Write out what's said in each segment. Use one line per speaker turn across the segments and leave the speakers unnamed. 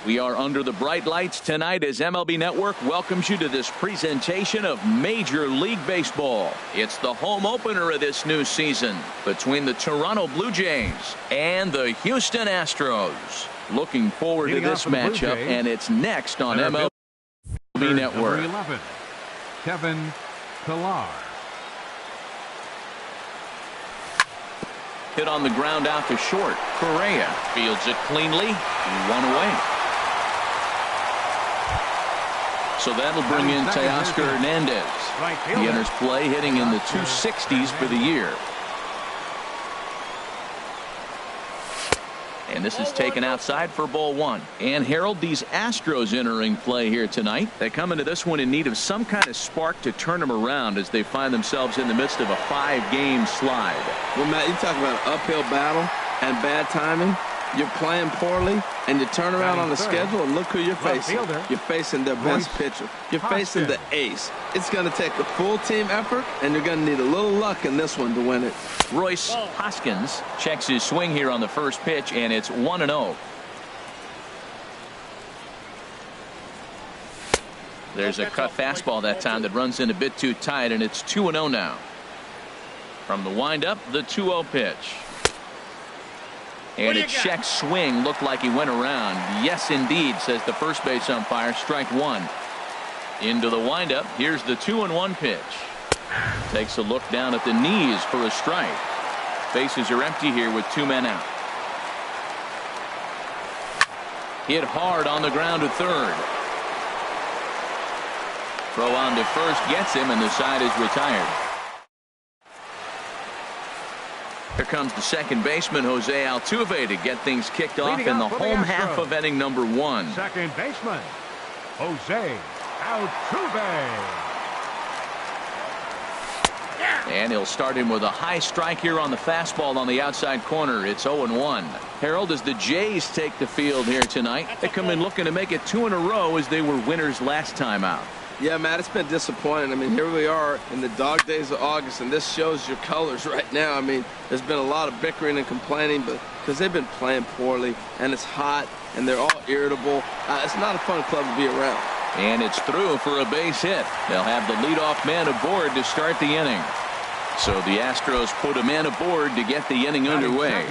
We are under the bright lights tonight as MLB Network welcomes you to this presentation of Major League Baseball. It's the home opener of this new season between the Toronto Blue Jays and the Houston Astros. Looking forward to this matchup, and it's next on MLB Network.
Number 11, Kevin Pillar.
Hit on the ground out to short. Correa fields it cleanly. One away. So that'll bring in Teoscar Hernandez. He enters play hitting in the 260s for the year. And this is taken outside for ball one. And Harold, these Astros entering play here tonight. They come into this one in need of some kind of spark to turn them around as they find themselves in the midst of a 5-game slide.
Well, Matt, you talk about an uphill battle and bad timing. You're playing poorly, and you turn around on the schedule, and look who you're facing. You're facing their best pitcher. You're facing the ace. It's going to take a full team effort, and you're going to need a little luck in this one to win it.
Royce Hoskins checks his swing here on the first pitch, and it's 1-0. There's a cut fastball that time that runs in a bit too tight, and it's 2-0 now. From the windup, the 2-0 pitch. And a check swing looked like he went around. Yes, indeed, says the first base umpire. Strike one. Into the windup. Here's the 2-1 pitch. Takes a look down at the knees for a strike. Bases are empty here with 2 men out. Hit hard on the ground to third. Throw on to first gets him, and the side is retired. Here comes the second baseman, Jose Altuve, to get things kicked off in the home half of inning number 1.
Second baseman, Jose Altuve.
And he'll start him with a high strike here on the fastball on the outside corner. It's 0-1. Harold, as the Jays take the field here tonight, they come in looking to make it 2 in a row as they were winners last time out.
Yeah, Matt, it's been disappointing. I mean, here we are in the dog days of August, and this shows your colors right now. I mean, there's been a lot of bickering and complaining, but because they've been playing poorly, and it's hot, and they're all irritable. It's not a fun club to be around.
And it's through for a base hit. They'll have the leadoff man aboard to start the inning. So the Astros put a man aboard to get the inning underway.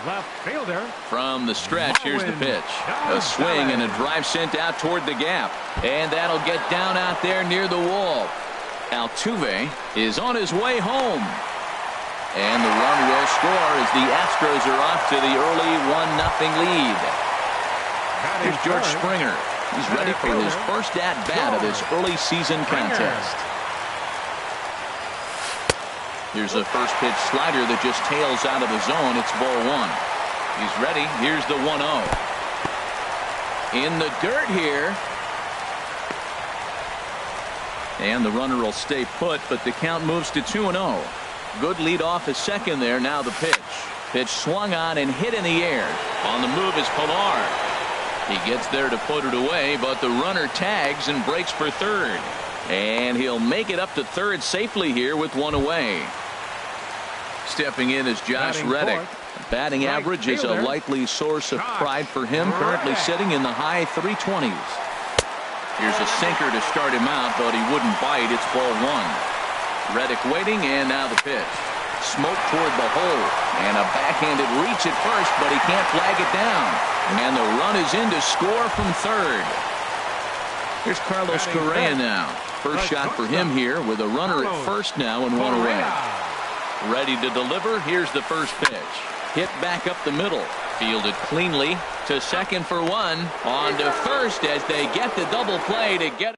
Left fielder.
From the stretch, here's the pitch. A swing and a drive sent out toward the gap. And that'll get down out there near the wall. Altuve is on his way home. And the run will score as the Astros are off to the early 1-0 lead. Here's George Springer. He's ready for his first at-bat of this early season contest. Here's a first pitch slider that just tails out of the zone. It's ball one. He's ready. Here's the 1-0. In the dirt here. And the runner will stay put, but the count moves to 2-0. Good lead off at second there. Now the pitch. Pitch swung on and hit in the air. On the move is Pillar. He gets there to put it away, but the runner tags and breaks for third. And he'll make it up to third safely here with 1 away. Stepping in is Josh Reddick. Batting average is a likely source of pride for him, currently sitting in the high 320s. Here's a sinker to start him out, but he wouldn't bite. It's ball one. Reddick waiting, and now the pitch. Smoke toward the hole, and a backhanded reach at first, but he can't flag it down. And the run is in to score from third. Here's Carlos Correa now. First shot for him here with a runner at first now and 1 away. Ready to deliver. Here's the first pitch. Hit back up the middle. Fielded cleanly to second for 1. On to first as they get the double play to get.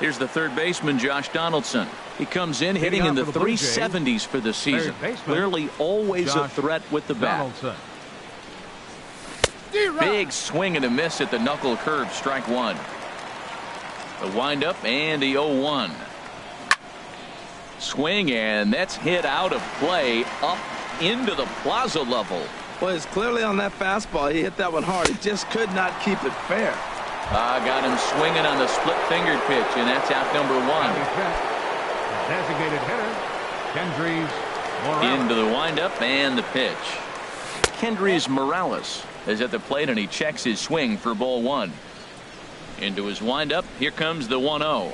Here's the third baseman, Josh Donaldson. He comes in hitting in the 370s for the season. Clearly always a threat with the bat. Big swing and a miss at the knuckle curve. Strike one. The windup and the 0-1. Swing, and that's hit out of play up into the plaza level.
Well, it's clearly on that fastball. He hit that one hard. He just could not keep it fair.
Got him swinging on the split-fingered pitch, and that's out number 1.
Designated hitter, Kendrys Morales.
Into the windup and the pitch. Kendrys Morales is at the plate, and he checks his swing for ball one. Into his windup. Here comes the 1-0.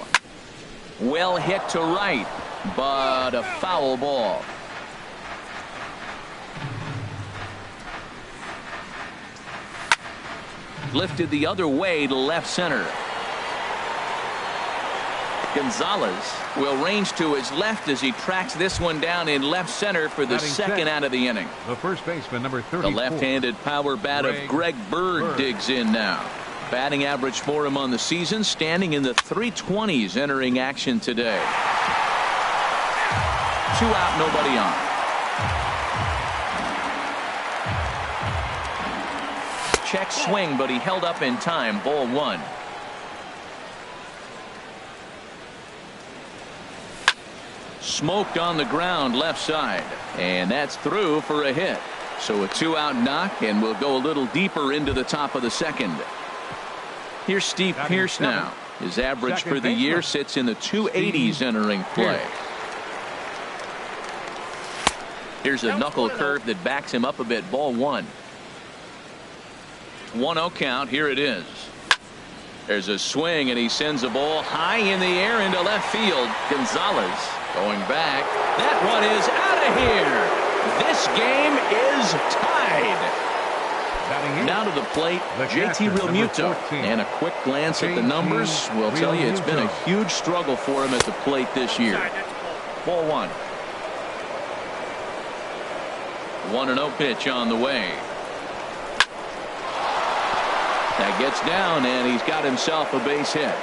Well hit to right, but a foul ball. Lifted the other way to left center. Gonzalez will range to his left as he tracks this one down in left center for the second out of the inning.
The first baseman, number 34.
The left-handed power bat of Greg Bird digs in now. Batting average for him on the season standing in the 320s entering action today. 2 out, nobody on. Check swing, but he held up in time. Ball one. Smoked on the ground left side, and that's through for a hit. So a 2-out knock, and we'll go a little deeper into the top of the second. Here's Steve Pearce now. His average for the year sits in the 280s entering play. Here's a knuckle curve that backs him up a bit. Ball one. 1-0 count. Here it is. There's a swing, and he sends a ball high in the air into left field. Gonzalez going back. That one is out of here. This game is tied. Now to the plate, JT Realmuto. And a quick glance at the numbers will tell you it's been a huge struggle for him at the plate this year. Ball one. 1-0 pitch on the way. That gets down, and he's got himself a base hit.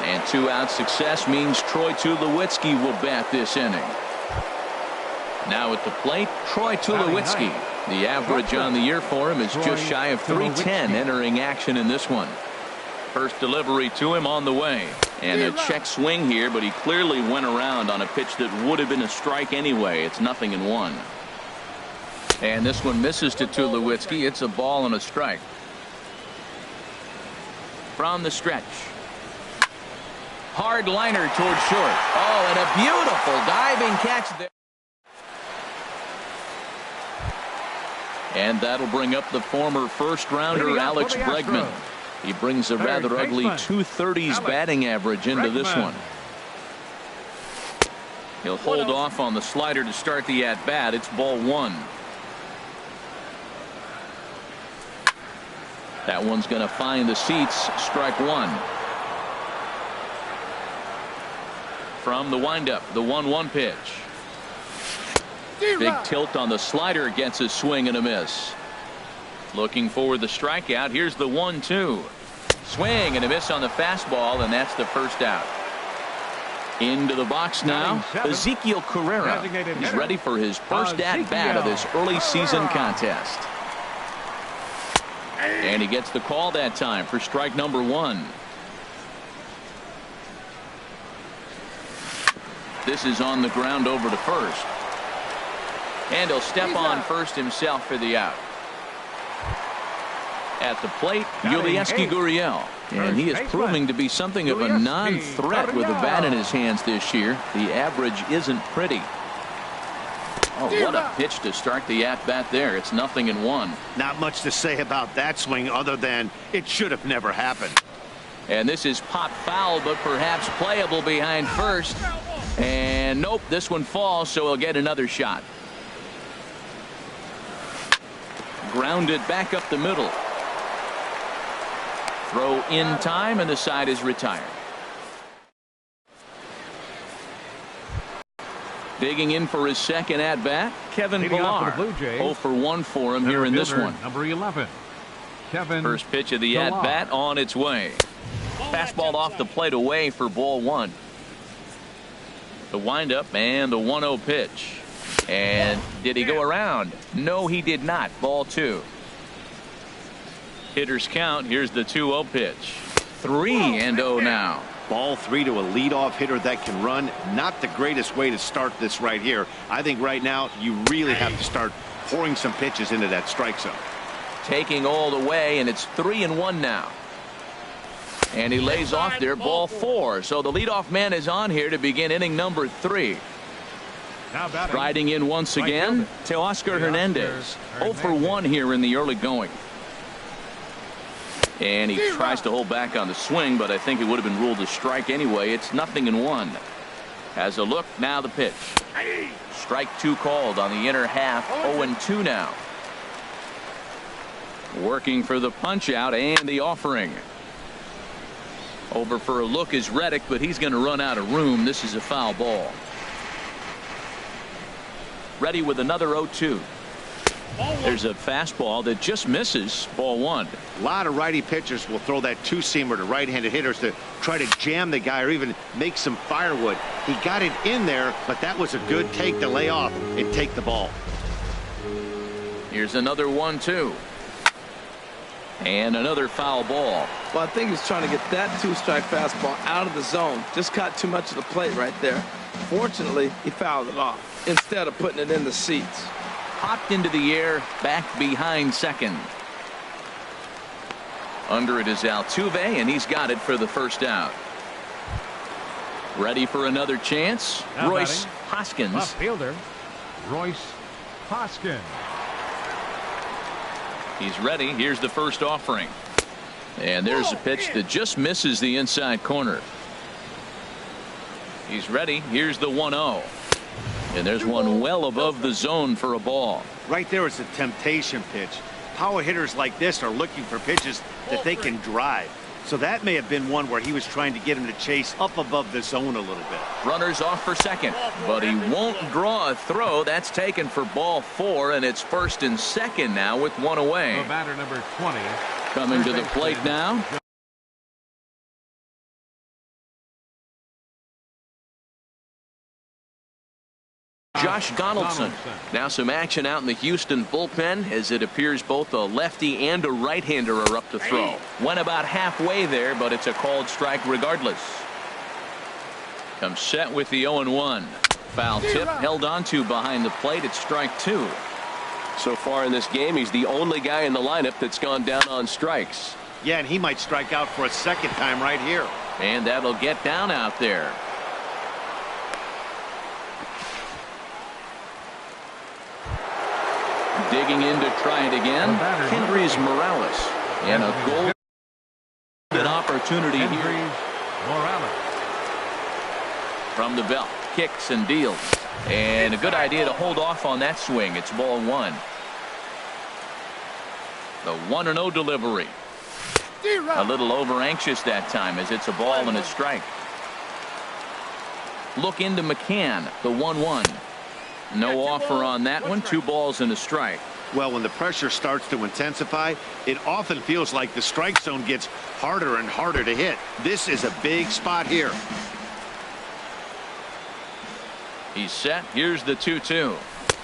And 2-out success means Troy Tulowitzki will bat this inning. Now at the plate, Troy Tulowitzki. The average on the year for him is just shy of 310 entering action in this one. First delivery to him on the way. And a check swing here, but he clearly went around on a pitch that would have been a strike anyway. It's 0-1. And this one misses to Tulowitzki. It's a ball and a strike. From the stretch. Hard liner toward short. Oh, and a beautiful diving catch there. And that'll bring up the former first-rounder Alex Bregman. He brings a rather ugly 230s batting average into this one. He'll hold off on the slider to start the at-bat. It's ball one. That one's going to find the seats. Strike one. From the windup, the 1-1 pitch. Big tilt on the slider, gets a swing and a miss. Looking for the strikeout. Here's the 1-2. Swing and a miss on the fastball, and that's the first out. Into the box now, Ezekiel Carrera. He's ready for his first at-bat of this early season contest. And he gets the call that time for strike number one. This is on the ground over to first. And he'll step on first himself for the out. At the plate, Yulieski Gurriel. And he is proving to be something of a non-threat with the bat in his hands this year. The average isn't pretty. Oh, what a pitch to start the at-bat there. It's 0-1.
Not much to say about that swing other than it should have never happened.
And this is pop foul, but perhaps playable behind first. And nope, this one falls, so he'll get another shot. Grounded back up the middle. Throw in time, and the side is retired. Digging in for his second at-bat, Kevin Pillar. 0 for 1 for him here in this one.
Number 11, Kevin.
First pitch of the at-bat on its way. Fastball off the plate away for ball one. The windup and the 1-0 pitch. And did he go around? No, he did not. Ball two. Hitters count. Here's the 2-0 pitch. 3-0 now.
Ball three to a leadoff hitter that can run. Not the greatest way to start this right here. I think right now you really have to start pouring some pitches into that strike zone.
Taking all the way, and it's 3-1 now. And he lays off there. Ball four. So the leadoff man is on here to begin inning number 3. Riding in once again, Teoscar Hernandez. 0 for 1 here in the early going. And he tries to hold back on the swing, but I think it would have been ruled a strike anyway. It's 0-1. Has a look, now the pitch. Strike 2 called on the inner half. 0-2 now. Working for the punch out and the offering. Over for a look is Reddick, but he's going to run out of room. This is a foul ball. Ready with another 0-2. There's a fastball that just misses. Ball 1.
A lot of righty pitchers will throw that two-seamer to right-handed hitters to try to jam the guy or even make some firewood. He got it in there, but that was a good take to lay off and take the ball.
Here's another 1-2. And another foul ball.
Well, I think he's trying to get that 2-strike fastball out of the zone. Just caught too much of the plate right there. Fortunately, he fouled it off instead of putting it in the seats.
Popped into the air, back behind second. Under it is Altuve, and he's got it for the first out. Ready for another chance.
Now
Royce
batting,
Hoskins.
left fielder, Royce Hoskins.
He's ready. Here's the first offering. And there's a pitch that just misses the inside corner. He's ready. Here's the 1-0. And there's one well above the zone for a ball.
Right there is a temptation pitch. Power hitters like this are looking for pitches that they can drive. So that may have been one where he was trying to get him to chase up above the zone a little bit.
Runners off for second, but he won't draw a throw. That's taken for ball 4, and it's first and second now with one away.
The batter number 20.
Coming to the plate now. Josh Donaldson. Now some action out in the Houston bullpen as it appears both a lefty and a right-hander are up to throw. Went about halfway there, but it's a called strike regardless. Comes set with the 0-1. Foul tip held onto behind the plate. It's strike 2. So far in this game, he's the only guy in the lineup that's gone down on strikes.
Yeah, and he might strike out for a second time right here.
And that'll get down out there. Digging in to try it again. Kendrys Morales. And a golden opportunity here.
Morales.
From the belt. Kicks and deals. And a good idea to hold off on that swing. It's ball 1. The 1-0 delivery. A little over anxious that time as it's a ball and a strike. Look into McCann. The 1-1. No offer on that one. 2 balls and a strike.
Well, when the pressure starts to intensify, it often feels like the strike zone gets harder and harder to hit. This is a big spot here.
He's set. Here's the 2-2.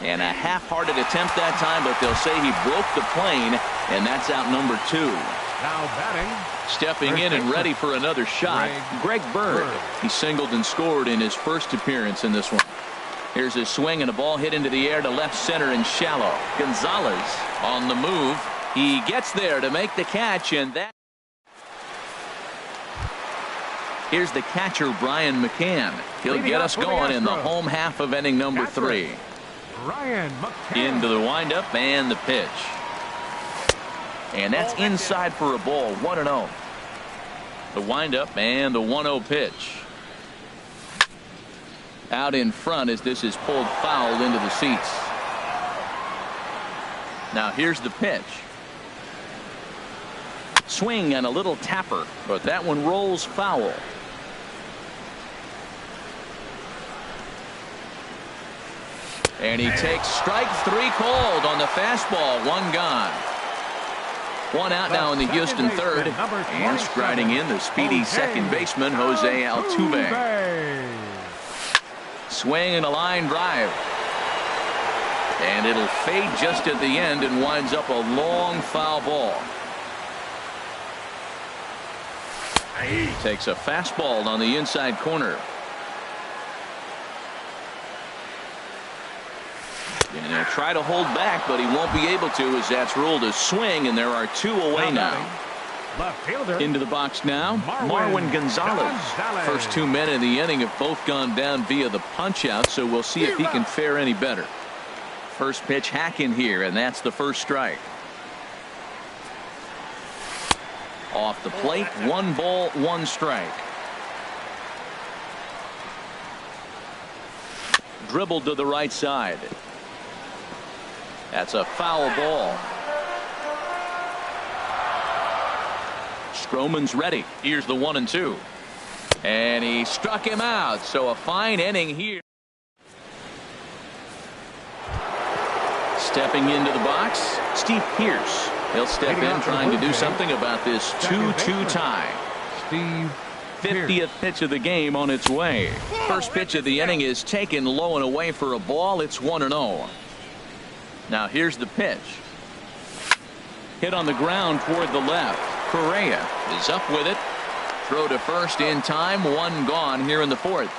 And a half-hearted attempt that time, but they'll say he broke the plane, and that's out number 2.
Now batting.
Stepping in and ready for another shot, Greg Bird. He singled and scored in his first appearance in this one. Here's a swing and a ball hit into the air to left center and shallow. Gonzalez on the move. He gets there to make the catch, and that. Here's the catcher, Brian McCann. He'll get us going in the home half of inning number 3.
Brian McCann.
Into the windup and the pitch. And that's inside for a ball. 1-0. The windup and the 1-0 pitch. Out in front as this is pulled foul into the seats. Now here's the pitch. Swing and a little tapper, but that one rolls foul. And he takes strike 3 called on the fastball. 1 gone. 1 out now in the Houston third. And striding in the speedy second baseman, Jose Altuve. Swing and a line drive. And it'll fade just at the end and winds up a long foul ball. Takes a fastball on the inside corner. And he'll try to hold back, but he won't be able to as that's ruled a swing, and there are 2 away now.
Left fielder.
Into the box now, Marwin Gonzalez. First 2 men in the inning have both gone down via the punch-out, so we'll see if he can fare any better. First pitch hacking here, and that's the first strike. Off the plate, 1 ball, 1 strike. Dribbled to the right side. That's a foul ball. Stroman's ready. Here's the 1-2. And he struck him out. So a fine inning here. Stepping into the box, Steve Pearce. He'll step in trying to do something about this 2-2 tie.
Steve
50th pitch of the game on its way. First pitch of the inning is taken low and away for a ball. It's 1-0. Now here's the pitch. Hit on the ground toward the left. Correa is up with it. Throw to first in time. 1 gone here in the 4th.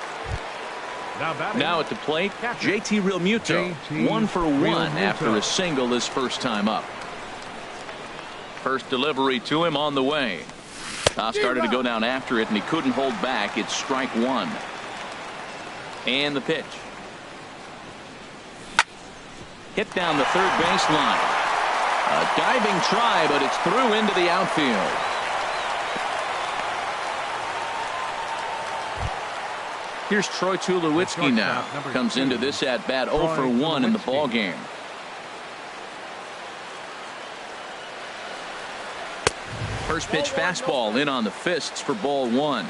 Now at the plate, JT Realmuto. 1 for 1 after a single his first time up. First delivery to him on the way. Toss started to go down after it, and he couldn't hold back. It's strike 1. And the pitch. Hit down the third baseline. A diving try, but it's through into the outfield. Here's Troy Tulowitzki now. Comes into this at bat 0 for 1 in the ball game. First pitch fastball in on the fists for ball 1.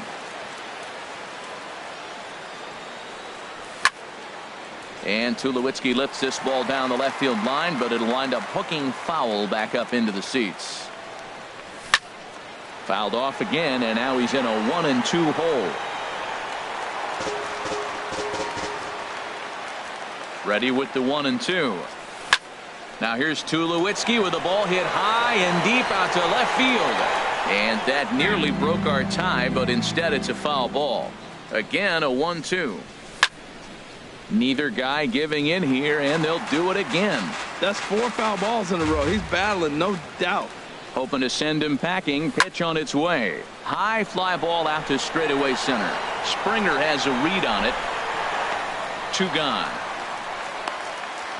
And Tulowitzki lifts this ball down the left field line, but it'll wind up hooking foul back up into the seats. Fouled off again, and now he's in a 1-2 hole. Ready with the 1-2. Now here's Tulowitzki with the ball hit high and deep out to left field. And that nearly broke our tie, but instead it's a foul ball. Again, a 1-2. Neither guy giving in here, and they'll do it again.
That's 4 foul balls in a row. He's battling, no doubt.
Hoping to send him packing. Pitch on its way. High fly ball out to straightaway center. Springer has a read on it. 2 gone.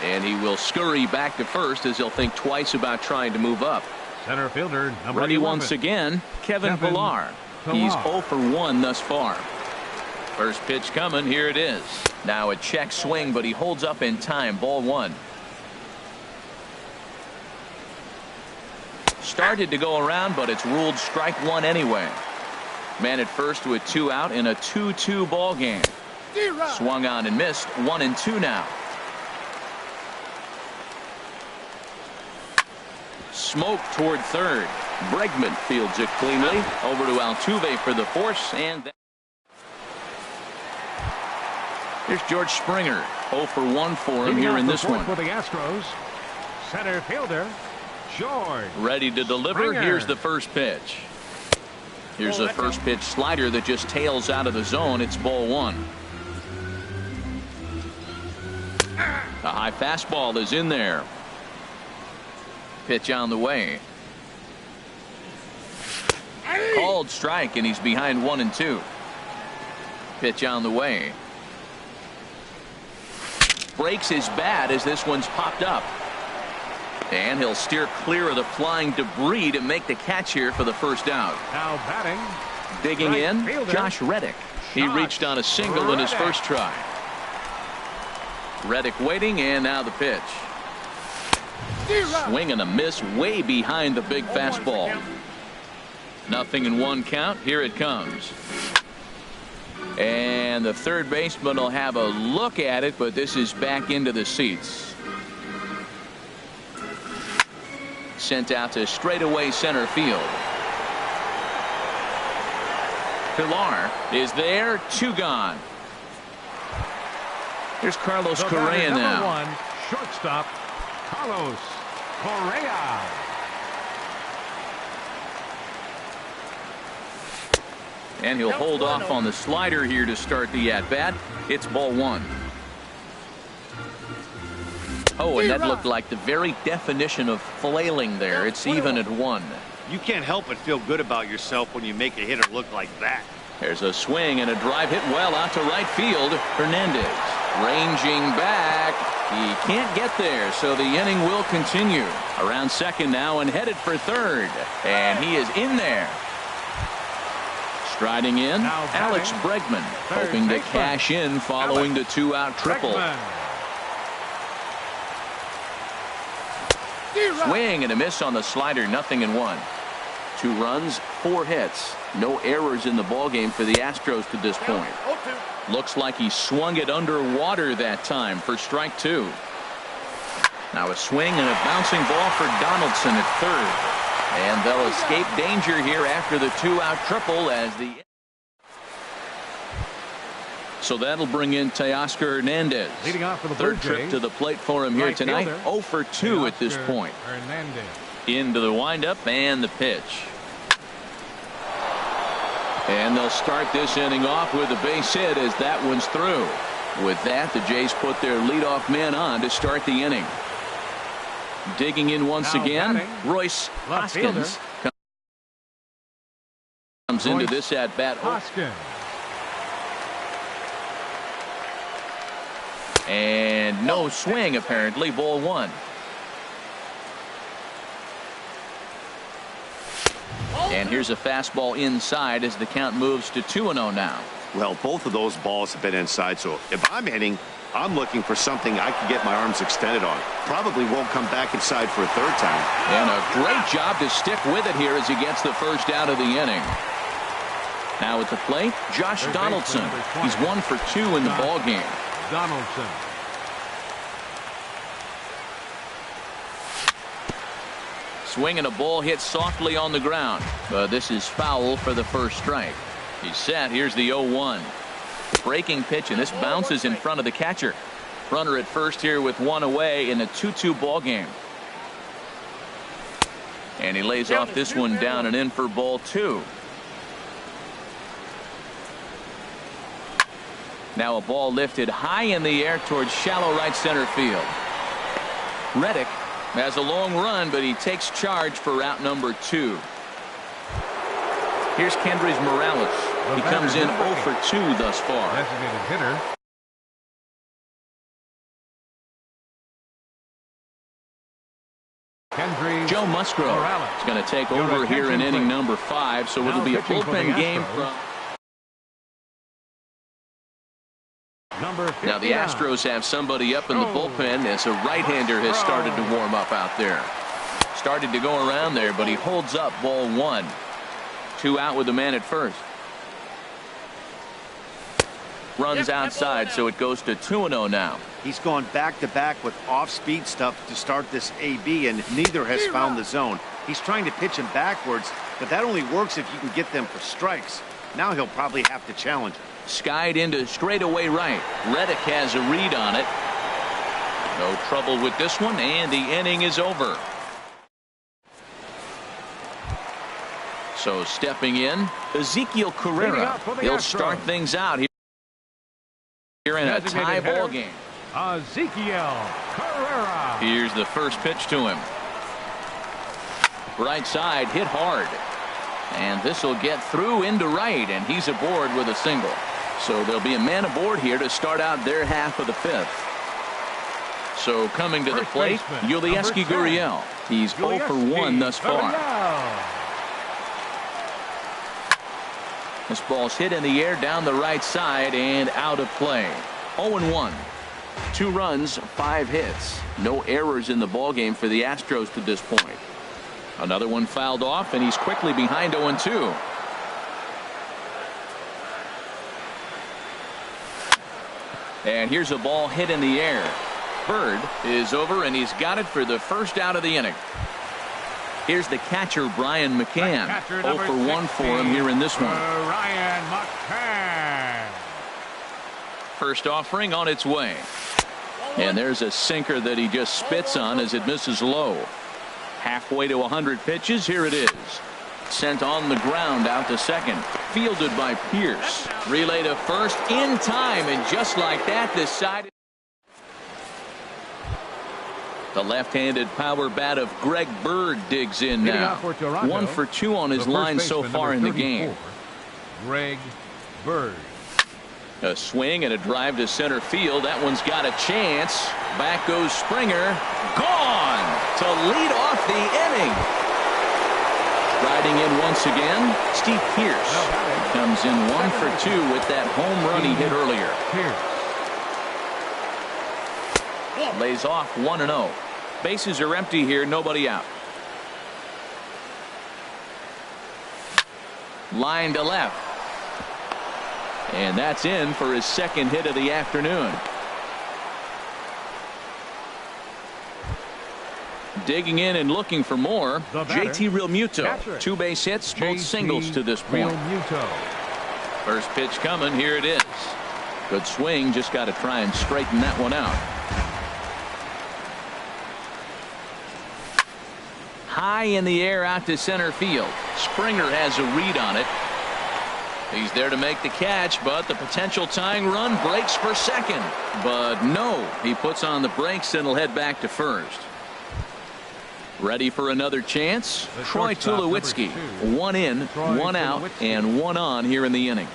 And he will scurry back to first as he'll think twice about trying to move up.
Center fielder number
Ready
11.
once again, Kevin Pillar. He's 0 for 1 thus far. First pitch coming. Here it is. Now a check swing, but he holds up in time. Ball 1. Started to go around, but it's ruled strike 1 anyway. Man at first with 2 out in a 2-2 ball game. Swung on and missed. 1-2 now. Smoke toward third. Bregman fields it cleanly. Over to Altuve for the force, and here's George Springer. 0 for 1 for him here in this one.
For the Astros, center fielder George.
Ready to deliver.
Springer.
Here's the first pitch. Here's a first pitch slider that just tails out of the zone. It's ball 1. A high fastball is in there. Pitch on the way. Called strike, and he's behind 1-2. Pitch on the way. Breaks his bat as this one's popped up. And he'll steer clear of the flying debris to make the catch here for the first out.
Now batting.
Digging
Right
in,
fielder.
Josh Reddick. He reached on a single in his first try. Reddick waiting, and now the pitch. Swing and a miss way behind the big fastball. 0-1 count. Here it comes. And the third baseman will have a look at it, but this is back into the seats. Sent out to straightaway center field. Pillar is there. 2 gone. Here's Carlos Correa now.
Number 1, shortstop Carlos Correa.
And he'll hold off on the slider here to start the at-bat. It's ball 1. Oh, and that looked like the very definition of flailing there. It's even at 1.
You can't help but feel good about yourself when you make a hitter look like that.
There's a swing and a drive hit well out to right field. Hernandez ranging back. He can't get there, so the inning will continue. Around second now and headed for third. And he is in there. Striding in, Alex Bregman, hoping to cash in following the two-out triple. Swing and a miss on the slider, 0-1. 2 runs, 4 hits. No errors in the ballgame for the Astros to this point. Looks like he swung it underwater that time for strike 2. Now a swing and a bouncing ball for Donaldson at third. And they'll escape danger here after the two-out triple as the... So that'll bring in Teoscar Hernandez.
Leading off for the
Third trip to the plate for him here tonight. 0 for 2 at this point.
Hernandez.
Into the windup and the pitch. And they'll start this inning off with a base hit as that one's through. With that, the Jays put their leadoff man on to start the inning. Digging in once again, Royce Hoskins comes into this at bat.
Hoskins.
And no swing, apparently. Ball 1. And here's a fastball inside as the count moves to 2-0 now.
Well, both of those balls have been inside, so if I'm hitting, I'm looking for something I can get my arms extended on. Probably won't come back inside for a third time.
And a great job to stick with it here as he gets the first out of the inning. Now at the plate, Josh Donaldson. He's 1 for 2 in the ball game.
Donaldson.
Swing and a ball hit softly on the ground. This is foul for the first strike. He's set. Here's the 0-1. Breaking pitch, and this bounces in front of the catcher. Runner at first here with 1 away in a 2-2 ball game. And he lays off this one down and in for ball 2. Now a ball lifted high in the air towards shallow right center field. Reddick has a long run, but he takes charge for route number 2. Here's Kendrys Morales. He comes in 0 for 2 thus far.
Designated hitter. Kendrys
Joe Musgrove is going to take over here in inning number 5, so it'll be a bullpen game from... Now the Astros have somebody up in the bullpen as a right-hander has started to warm up out there. Started to go around there, but he holds up ball 1. 2 out with the man at first. Runs outside, so it goes to 2-0 now.
He's gone back-to-back with off-speed stuff to start this AB, and neither has found the zone. He's trying to pitch him backwards, but that only works if you can get them for strikes. Now he'll probably have to challenge him.
Skied into straightaway right. Reddick has a read on it. No trouble with this one, and the inning is over. So stepping in, Ezekiel Carrera. He'll start things out here in a tie ball game.
Ezekiel Carrera.
Here's the first pitch to him. Right side, hit hard. And this will get through into right, and he's aboard with a single. So there'll be a man aboard here to start out their half of the 5th. So coming to the plate, Yulieski Gurriel. He's 0 for 1 thus far. This ball's hit in the air down the right side and out of play. 0-1. 2 runs, 5 hits. No errors in the ballgame for the Astros to this point. Another one fouled off, and he's quickly behind 0-2. And here's a ball hit in the air. Bird is over, and he's got it for the first out of the inning. Here's the catcher, Brian McCann. 0 for 1 for him here in this one.
Brian McCann.
First offering on its way. And there's a sinker that he just spits on as it misses low. Halfway to 100 pitches. Here it is. Sent on the ground out to second. Fielded by Pierce. Relay to first in time, and just like that, this side. The left-handed power bat of Greg Bird digs in now. 1 for 2 on his line so far in the game.
Greg Bird.
A swing and a drive to center field. That one's got a chance. Back goes Springer. Gone to lead off the inning. Riding in once again, Steve Pearce. Comes in 1 for 2 with that home run he hit earlier. Lays off 1-0. Bases are empty here, nobody out. Line to left. And that's in for his second hit of the afternoon. Digging in and looking for more, JT Realmuto. 2 base hits, both singles to this point. First pitch coming, here it is. Good swing, just got to try and straighten that one out. High in the air out to center field. Springer has a read on it. He's there to make the catch, but the potential tying run breaks for second. But no, he puts on the brakes and will head back to first. Ready for another chance? Troy Tulowitzki. 1 in, 1 out, and 1 on here in the inning.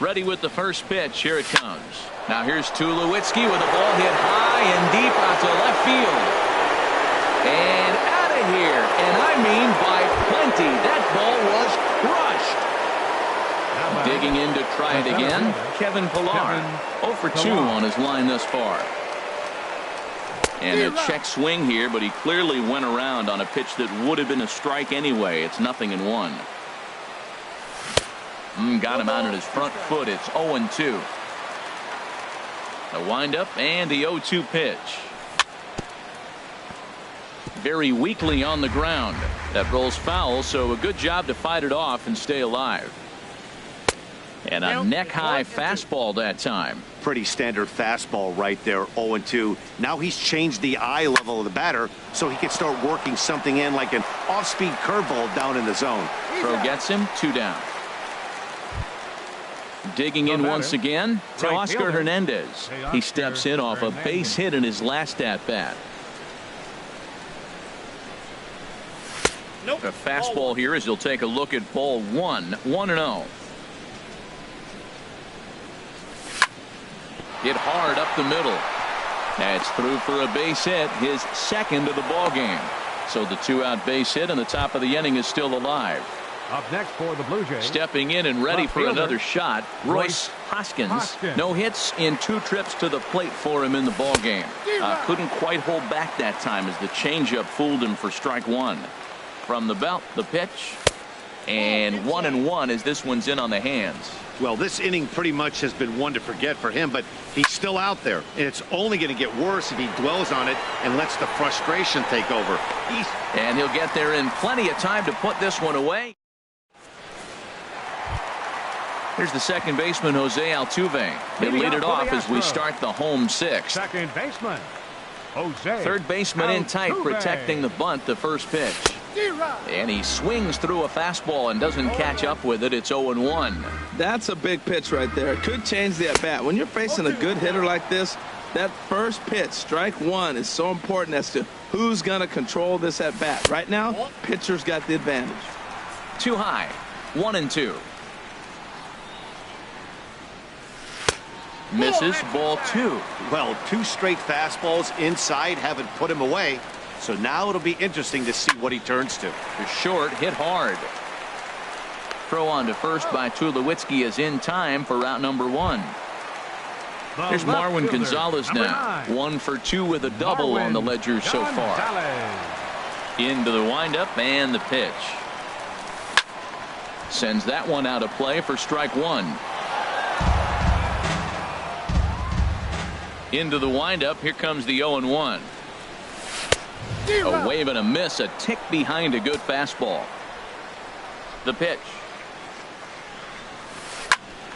Ready with the first pitch. Here it comes. Now here's Tulowitzki with a ball hit high and deep out to left field. And out of here. And I mean by plenty. That ball was crushed. Digging in to try it again, Kevin Pillar. 0 for 2 on his line thus far. And a check swing here, but he clearly went around on a pitch that would have been a strike anyway. It's 0-1. Got him out on his front foot. It's 0-2. A windup and the 0-2 pitch. Very weakly on the ground. That rolls foul, so a good job to fight it off and stay alive. And a neck-high fastball that time.
Pretty standard fastball right there, 0-2. Now he's changed the eye level of the batter so he can start working something in like an off-speed curveball down in the zone.
Throw gets him, 2 down. Digging in once again to Oscar Hernandez. He steps in off a base hit in his last at-bat. A fastball here as he'll take a look at ball 1. 1-0. Hit hard up the middle. That's through for a base hit, his second of the ball game. So the 2-out base hit and the top of the inning is still alive.
Up next for the Blue Jays.
Stepping in and ready for another shot, Royce Hoskins. No hits in 2 trips to the plate for him in the ball game. Couldn't quite hold back that time as the changeup fooled him for strike 1. From the belt, the pitch, and 1-1 as this one's in on the hands.
Well, this inning pretty much has been one to forget for him, but he's still out there. And it's only going to get worse if he dwells on it and lets the frustration take over.
And he'll get there in plenty of time to put this one away. Here's the second baseman, Jose Altuve. He'll lead it off as we start the home 6th.
Second baseman, Jose.
Third baseman in tight, protecting the bunt, the first pitch. And he swings through a fastball and doesn't catch up with it. It's 0-1.
That's a big pitch right there. It could change the at-bat. When you're facing a good hitter like this, that first pitch, strike 1, is so important as to who's going to control this at-bat. Right now, pitcher's got the advantage.
Too high. 1-2. Misses, ball 2.
Well, 2 straight fastballs inside haven't put him away. So now it'll be interesting to see what he turns to.
Short, hit hard. Throw on to first by Tulowitzki is in time for route number 1. Here's Marwin Gonzalez now. 1 for 2 with a double on the ledger so far. Into the windup and the pitch. Sends that one out of play for strike 1. Into the windup. Here comes the 0-1. A wave and a miss, a tick behind a good fastball. The pitch.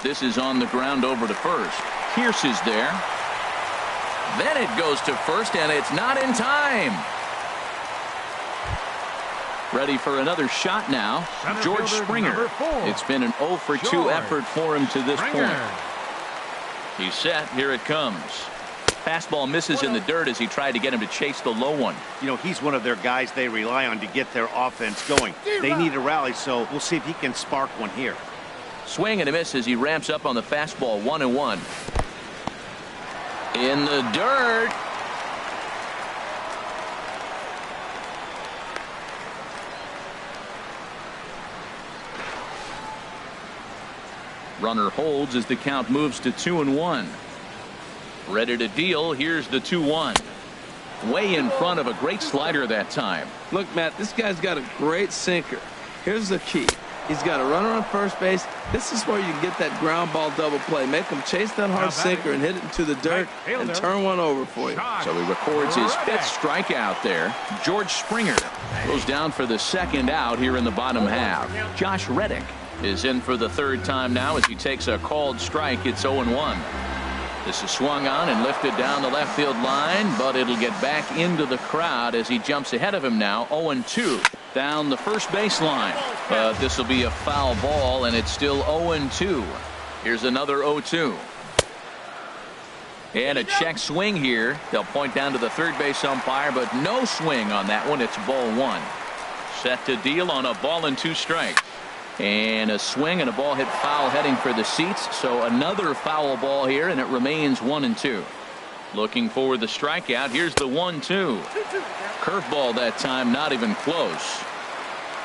This is on the ground over to first. Pierce is there. Then it goes to first, and it's not in time. Ready for another shot now. George Springer. It's been an 0 for 2 effort for him to this point. He's set. Here it comes. Fastball misses in the dirt as he tried to get him to chase the low one.
You know, he's one of their guys they rely on to get their offense going. They need a rally, so we'll see if he can spark one here.
Swing and a miss as he ramps up on the fastball. 1-1. In the dirt. Runner holds as the count moves to 2-1. Ready to deal. Here's the 2-1. Way in front of a great slider that time.
Look, Matt, this guy's got a great sinker. Here's the key. He's got a runner on first base. This is where you get that ground ball double play. Make him chase that hard sinker and hit it into the dirt and turn one over for you.
So he records his 5th strikeout there. George Springer goes down for the 2nd out here in the bottom half. Josh Reddick is in for the 3rd time now as he takes a called strike. It's 0-1. This is swung on and lifted down the left field line, but it'll get back into the crowd as he jumps ahead of him now. 0-2 down the first baseline, but this will be a foul ball, and it's still 0-2. Here's another 0-2. And a check swing here. They'll point down to the third base umpire, but no swing on that one. It's ball 1. Set to deal on a ball and 2 strikes. And a swing and a ball hit foul heading for the seats. So another foul ball here, and it remains 1-2. Looking for the strikeout. Here's the 1-2. Curveball that time, not even close.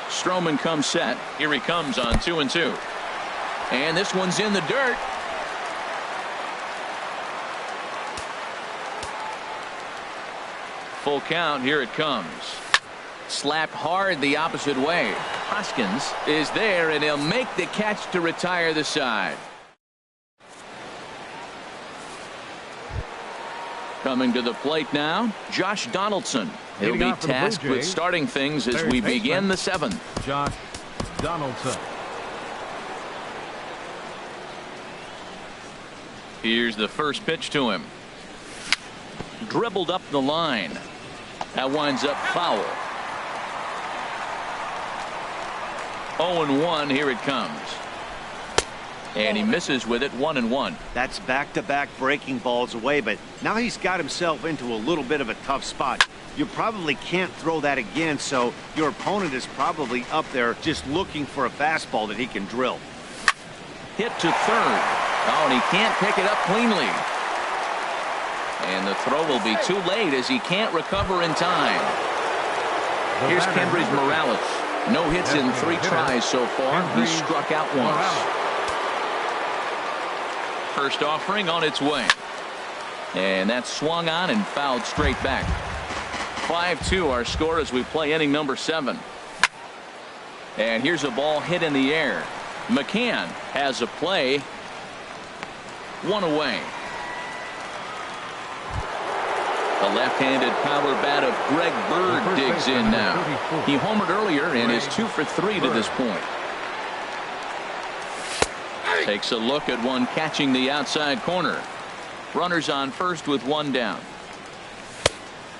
Stroman comes set. Here he comes on 2-2. And this one's in the dirt. Full count. Here it comes. Slapped hard the opposite way. Hoskins is there, and he'll make the catch to retire the side. Coming to the plate now, Josh Donaldson. He'll be tasked with starting things as we begin the 7th.
Josh Donaldson.
Here's the first pitch to him. Dribbled up the line. That winds up foul. 0-1. Here it comes. And he misses with it. 1-1.
That's back-to-back breaking balls away, but now he's got himself into a little bit of a tough spot. You probably can't throw that again, so your opponent is probably up there just looking for a fastball that he can drill.
Hit to third. Oh, and he can't pick it up cleanly. And the throw will be too late as he can't recover in time. Here's Kendrys Morales. No hits in 3 tries so far. He struck out once. First offering on its way. And that's swung on and fouled straight back. 5-2 our score as we play inning number 7. And here's a ball hit in the air. McCann has a play. 1 away. The left-handed power bat of Greg Bird digs in now. He homered earlier and is 2 for 3 to this point. Takes a look at one catching the outside corner. Runners on first with 1 down.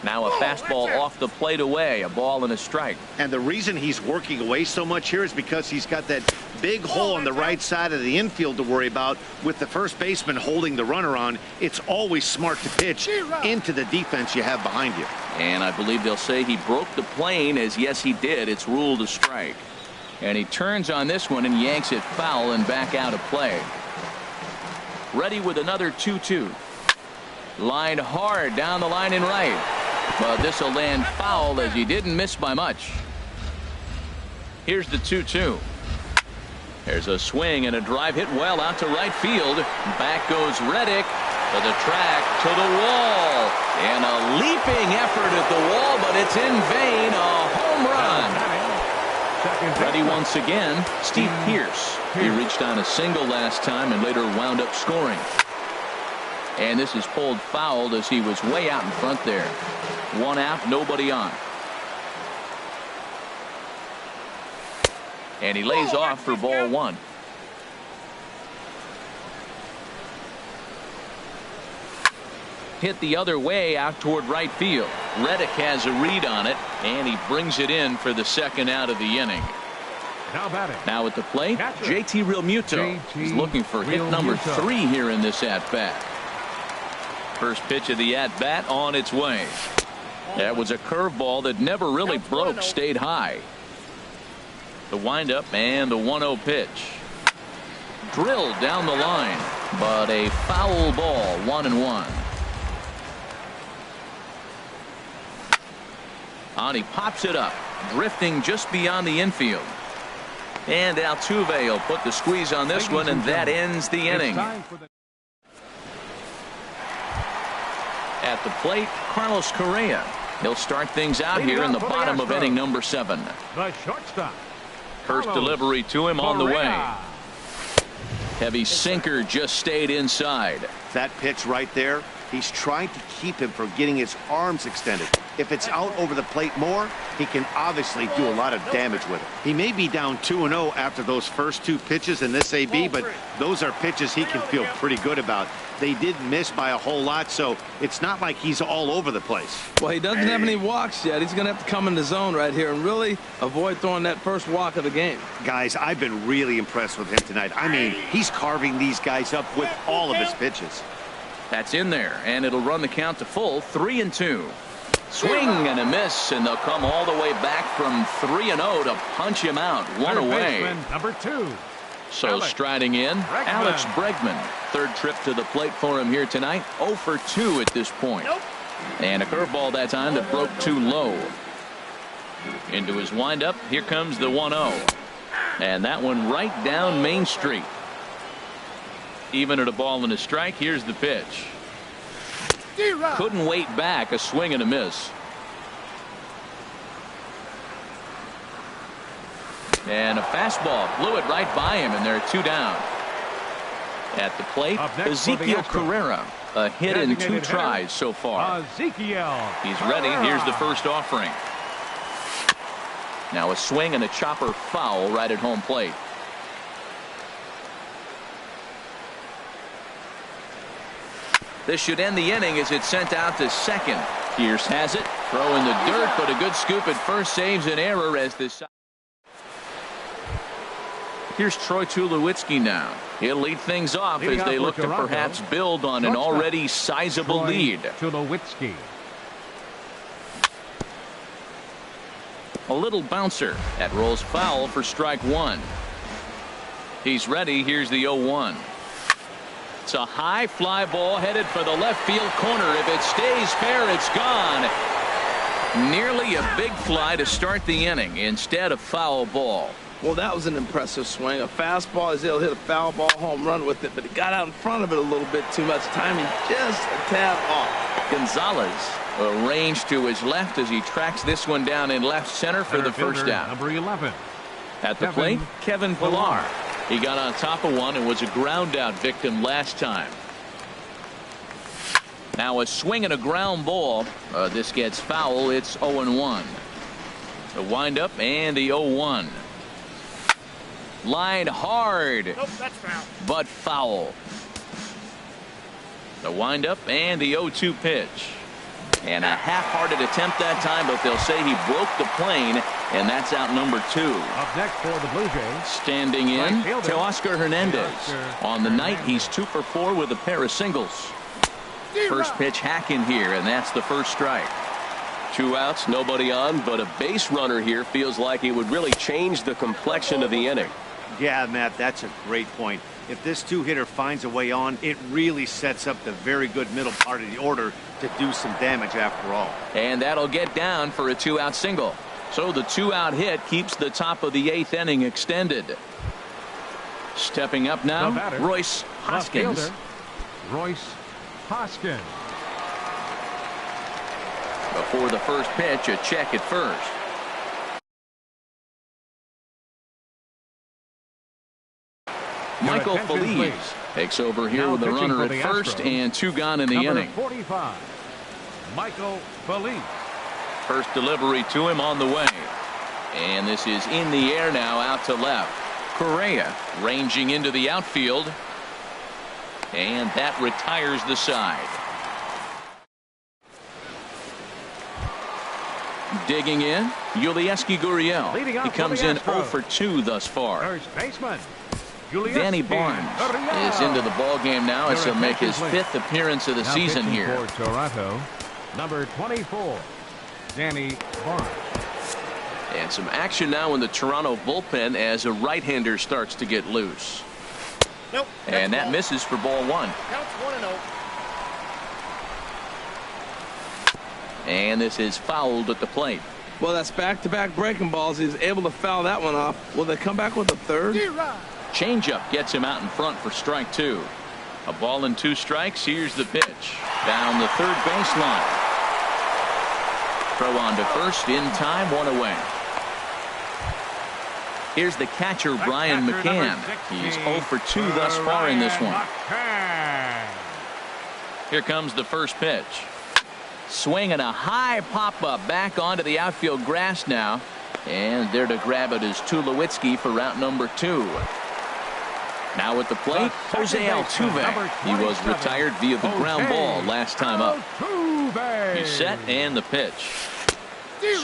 Now a fastball off the plate away. A ball and a strike.
And the reason he's working away so much here is because he's got that big hole on the right side of the infield to worry about. With the first baseman holding the runner on, it's always smart to pitch into the defense you have behind you.
And I believe they'll say he broke the plane, as yes he did. It's ruled a strike. And he turns on this one and yanks it foul and back out of play. Ready with another 2-2. Lined hard down the line in right. But this will land foul as he didn't miss by much. Here's the 2-2. There's a swing and a drive hit well out to right field. Back goes Reddick to the track, to the wall. And a leaping effort at the wall, but it's in vain. A home run. Ready once again, Steve Pearce. He reached on a single last time and later wound up scoring. And this is pulled foul as he was way out in front there. 1 out, nobody on. And he lays off for ball 1. Hit the other way out toward right field. Reddick has a read on it, and he brings it in for the 2nd out of the inning. Now at the plate, JT Realmuto. He's looking for hit number 3 here in this at-bat. First pitch of the at-bat on its way. That was a curveball that never really broke, stayed high. The windup and the 1-0 pitch. Drilled down the line, but a foul ball, 1-1. And he pops it up, drifting just beyond the infield. And Altuve will put the squeeze on this one, and that ends the inning. At the plate, Carlos Correa. He'll start things out here in the bottom of inning number 7.
The shortstop.
First delivery to him on the way. Heavy sinker just stayed inside.
That pitch right there, he's trying to keep him from getting his arms extended. If it's out over the plate more, he can obviously do a lot of damage with it. He may be down 2-0 after those first 2 pitches in this AB, but those are pitches he can feel pretty good about. They did miss by a whole lot, so it's not like he's all over the place.
Well, he doesn't have any walks yet. He's going to have to come in the zone right here and really avoid throwing that first walk of the game.
Guys, I've been really impressed with him tonight. I mean, he's carving these guys up with all of his pitches.
That's in there, and it'll run the count to full, 3-2. Swing and a miss, and they'll come all the way back from 3-0 to punch him out. One away.
Number 2.
So striding in, Alex Bregman. Third trip to the plate for him here tonight. 0 for 2 at this point. And a curveball that time that broke too low. Into his windup. Here comes the 1-0. And that one right down Main Street. Even at a ball and a strike, here's the pitch. Couldn't wait back. A swing and a miss. And a fastball blew it right by him, and they're 2 down. At the plate, Ezekiel Carrera. A hit in 2 tries so far.
Ezekiel.
He's ready. Here's the first offering. Now a swing and a chopper foul right at home plate. This should end the inning as it's sent out to second. Pierce has it. Throw in the dirt, but a good scoop at first saves an error as this. Here's Troy Tulowitzki now. He'll lead things off as they look to perhaps build on an already sizable lead.
Tulowitzki.
A little bouncer. That rolls foul for strike 1. He's ready. Here's the 0-1. It's a high fly ball headed for the left field corner. If it stays fair, it's gone. Nearly a big fly to start the inning instead of foul ball.
Well, that was an impressive swing. A fastball is able to hit a foul ball home run with it, but he got out in front of it a little bit too much. Timing just a tad off.
Gonzalez arranged to his left as he tracks this one down in left center for the first out.
Number 11.
At the plate, Kevin Pillar. He got on top of one and was a ground out victim last time. Now a swing and a ground ball. This gets foul. It's 0-1. The windup and the 0-1. Line hard.
Nope, that's foul.
But foul. The windup and the 0-2 pitch. And a half-hearted attempt that time, but they'll say he broke the plane, and that's out number 2.
Up next for the Blue Jays.
Standing in, Teoscar Hernandez. On the night, he's 2 for 4 with a pair of singles. First pitch hack in here, and that's the first strike. 2 outs, nobody on, but a base runner here feels like it would really change the complexion of the inning.
Yeah, Matt, that's a great point. If this 2-hitter finds a way on, it really sets up the very good middle part of the order to do some damage after all.
And that'll get down for a 2-out single. So the 2-out hit keeps the top of the 8th inning extended. Stepping up now, Royce Hoskins.
Royce Hoskins.
Before the first pitch, a check at first. Michael Feliz takes over here with a runner at first and 2 gone in the inning.
45. Michael Feliz.
First delivery to him on the way. And this is in the air now out to left. Correa ranging into the outfield. And that retires the side. Digging in, Yulieski Gurriel. He comes in 0 for 2 thus far.
First baseman.
Danny Barnes is into the ball game now as he'll make his 5th appearance of the season here.
For Toronto, number 24, Danny Barnes.
And some action now in the Toronto bullpen as a right-hander starts to get loose.
Nope.
And that misses for ball 1.
Counts 1-0.
And this is fouled at the plate.
Well, that's back-to-back breaking balls. He's able to foul that one off. Will they come back with a third?
Changeup gets him out in front for strike 2. A ball and 2 strikes. Here's the pitch. Down the third baseline. Throw on to first in time, 1 away. Here's the catcher, Brian McCann. He's 0 for 2 thus far in this one. Here comes the first pitch. Swinging a high pop-up back onto the outfield grass now. And there to grab it is Tulowitzki for route number 2. Now at the plate, Jose Altuve. He was retired via the ground ball last time up. He's set and the pitch.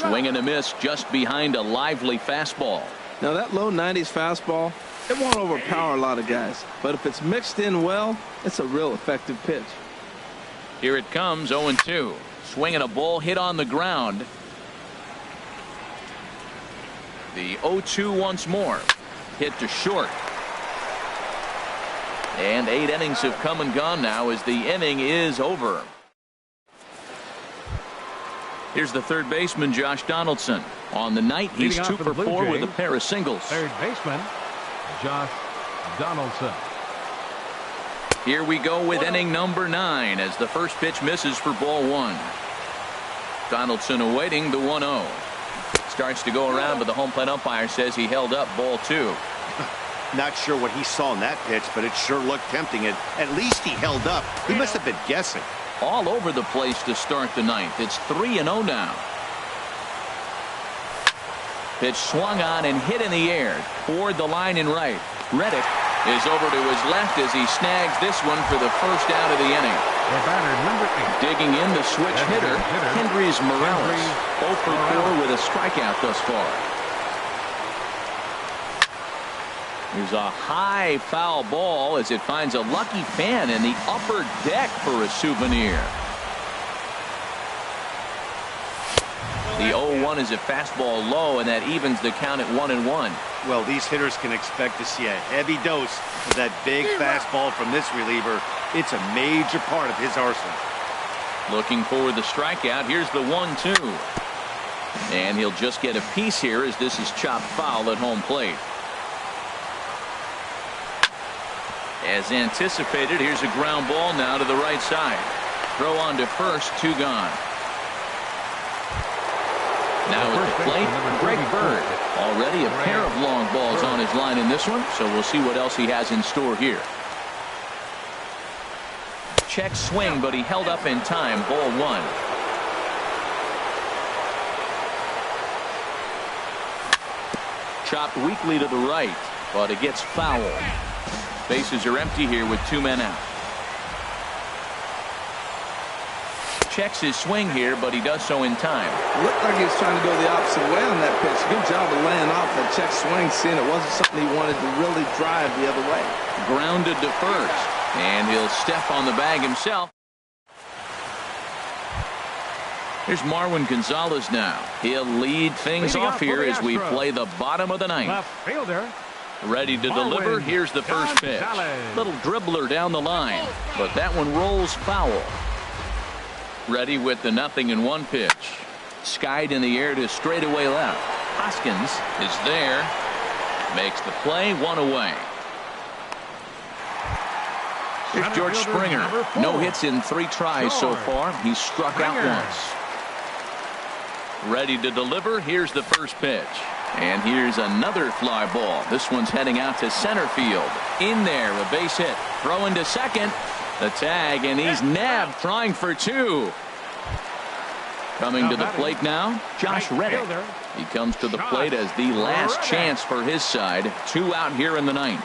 Swing and a miss just behind a lively fastball.
Now that low 90s fastball, it won't overpower a lot of guys. But if it's mixed in well, it's a real effective pitch.
Here it comes, 0-2. Swinging a ball hit on the ground. The 0-2 once more. Hit to short. And 8 innings have come and gone now as the inning is over. Here's the third baseman, Josh Donaldson. On the night, he's 2 for 4 with a pair of singles.
Third baseman, Josh Donaldson.
Here we go with inning number 9 as the first pitch misses for ball 1. Donaldson awaiting the 1-0. Starts to go around, but the home plate umpire says he held up ball 2.
Not sure what he saw in that pitch, but it sure looked tempting. At least he held up. He must have been guessing.
All over the place to start the 9th. It's 3-0 now. Pitch swung on and hit in the air toward the line in right. Reddick is over to his left as he snags this one for the first out of the inning.
The batter, number 8.
Digging in the switch hitter, Hendrys Morales. 0 for 4 with a strikeout thus far. Here's a high foul ball as it finds a lucky fan in the upper deck for a souvenir. The 0-1 is a fastball low, and that evens the count at 1-1.
Well, these hitters can expect to see a heavy dose of that big fastball from this reliever. It's a major part of his arsenal.
Looking for the strikeout. Here's the 1-2. And he'll just get a piece here as this is chopped foul at home plate. As anticipated, here's a ground ball now to the right side. Throw on to first, 2 gone. Now at the plate, Greg Bird. Already a pair of long balls on his line in this one, so we'll see what else he has in store here. Check swing, but he held up in time. Ball 1. Chopped weakly to the right, but it gets fouled. Bases are empty here with 2 men out. Checks his swing here, but he does so in time.
Looked like he was trying to go the opposite way on that pitch. Good job of laying off that check swing, seeing it wasn't something he wanted to really drive the other way.
Grounded to first, and he'll step on the bag himself. Here's Marwin Gonzalez now. He'll lead things off here as we play the bottom of the 9th.
Left fielder.
Ready to deliver. Here's the first pitch. Little dribbler down the line, but that one rolls foul. Ready with the 0-1 pitch. Skied in the air to straightaway left. Hoskins is there. Makes the play, 1 away. Here's George Springer. No hits in 3 tries so far. He's struck out once. Ready to deliver. Here's the first pitch. And here's another fly ball. This one's heading out to center field. In there, a base hit. Throw into second. The tag, and he's nabbed, trying for 2. Coming to the plate now, Josh Reddick. He comes to the plate as the last chance for his side. 2 out here in the 9th.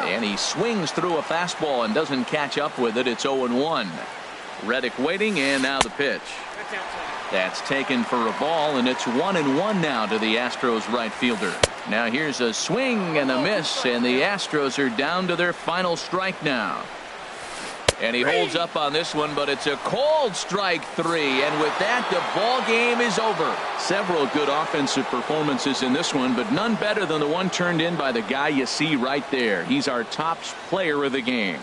And he swings through a fastball and doesn't catch up with it. It's 0-1. Reddick waiting, and now the pitch. That's taken for a ball, and it's 1-1 now to the Astros right fielder. Now here's a swing and a miss, and the Astros are down to their final strike now. And he holds up on this one, but it's a cold strike 3, and with that, the ball game is over. Several good offensive performances in this one, but none better than the one turned in by the guy you see right there. He's our top player of the game.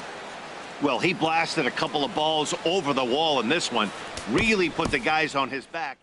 Well, he blasted a couple of balls over the wall in this one. Really put the guys on his back.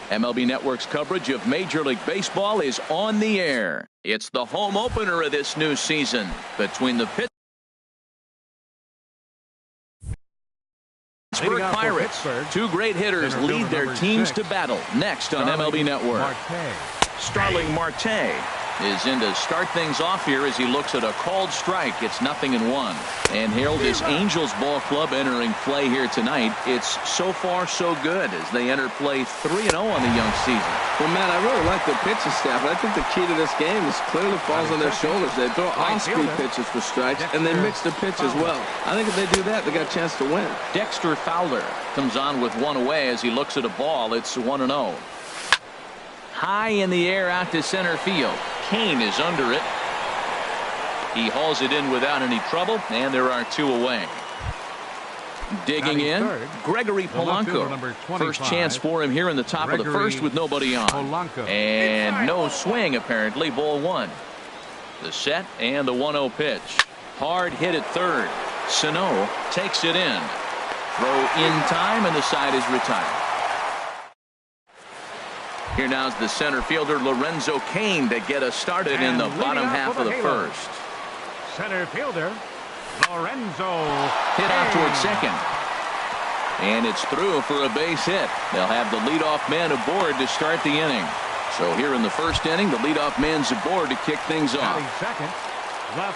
MLB Network's coverage of Major League Baseball is on the air. It's the home opener of this new season between the Pittsburgh Pirates. Two great hitters lead their teams to battle next on MLB Network. Starling Marte is in to start things off here as he looks at a called strike. It's 0-1. And Harold, this Angels ball club entering play here tonight. It's so far so good as they enter play 3-0 on the young season.
Well, Matt, I really like the pitching staff. I think the key to this game is clearly falls on their shoulders. They throw off-speed pitches for strikes, and they mix the pitch as well. I think if they do that, they got a chance to win.
Dexter Fowler comes on with one away as he looks at a ball. It's 1-0. High in the air out to center field. Kane is under it. He hauls it in without any trouble, and there are two away. Digging in, Gregory Polanco. First chance for him here in the top of the first with nobody on. And no swing, apparently. Ball one. The set and the 1-0 pitch. Hard hit at third. Sano takes it in. Throw in time, and the side is retired. Here now is the center fielder Lorenzo Cain to get us started in the bottom half of the first.
Center fielder Lorenzo
hit out towards second. And it's through for a base hit. They'll have the leadoff man aboard to start the inning. So here in the first inning, the leadoff man's aboard to kick things off.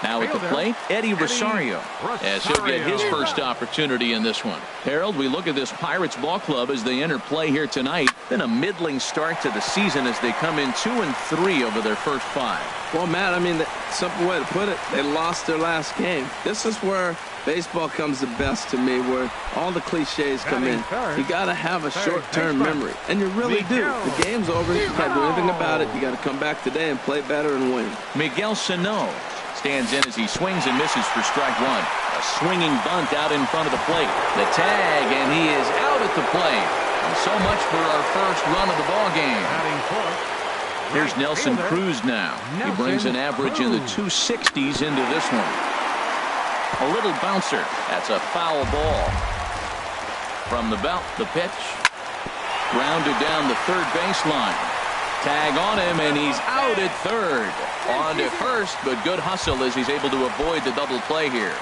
Now at the plate, Eddie Rosario, as he'll get his first opportunity in this one. Harold, we look at this Pirates ball club as they enter play here tonight. Been a middling start to the season as they come in 2-3 over their first 5.
Well, Matt, I mean, the simple way to put it, they lost their last game. This is where baseball comes the best to me, where all the cliches come in. You got to have a short-term memory, and you really do. The game's over. You can't do anything about it. You got to come back today and play better and win.
Miguel Sano stands in as he swings and misses for strike one. A swinging bunt out in front of the plate. The tag, and he is out at the plate. And so much for our first run of the ball game.
Batting fourth.
Here's
Right
Nelson
fielder,
Cruz now. He brings an average in the
Cruz.
260s into this one. A little bouncer. That's a foul ball. From the belt, the pitch. Grounded down the third baseline. Tag on him, and he's out at third. On to first, but good hustle as he's able to avoid the double play here.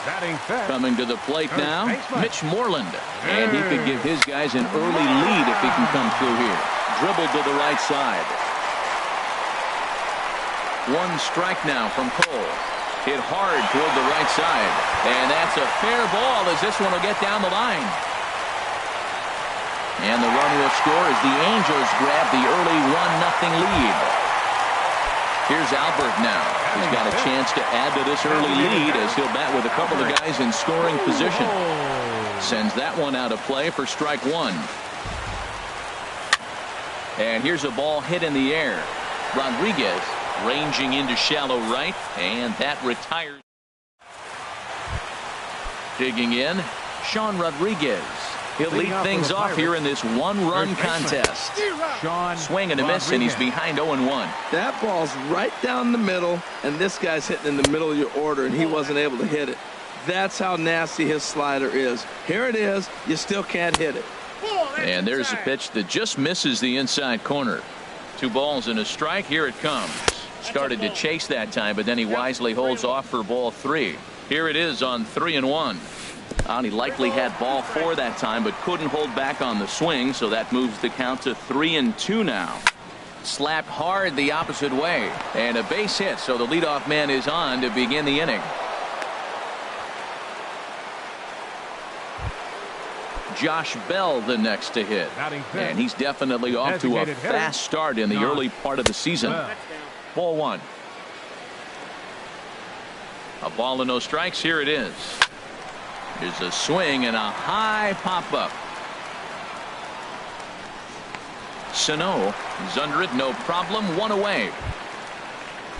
Batting fifth.
Coming to the plate
First
now,
baseman.
Mitch Moreland. And he could give his guys an early lead if he can come through here. Dribbled to the right side. One strike now from Cole. Hit hard toward the right side. And that's a fair ball as this one will get down the line. And the run will score as the Angels grab the early 1-0 lead. Here's Albert now. He's got a chance to add to this early lead as he'll bat with a couple of guys in scoring position. Sends that one out of play for strike one. And here's a ball hit in the air. Rodriguez ranging into shallow right, and that retires. Digging in, Sean Rodriguez. He'll lead things off here in this one-run contest.
Sean
Swing and a miss, and he's behind 0-1.
That ball's right down the middle, and this guy's hitting in the middle of your order, and he wasn't able to hit it. That's how nasty his slider is. Here it is. You still can't hit it.
And there's a pitch that just misses the inside corner. 2 balls and a strike. Here it comes. Started to chase that time, but then he wisely holds off for ball 3. Here it is on 3-1. He likely had ball 4 that time, but couldn't hold back on the swing, so that moves the count to 3-2 now. Slapped hard the opposite way, and a base hit, so the leadoff man is on to begin the inning. Josh Bell the next to hit, and he's definitely off to a fast start in the early part of the season. Ball 1. A ball and no strikes. Here it is. Here's a swing and a high pop-up. Sano is under it, no problem. 1 away.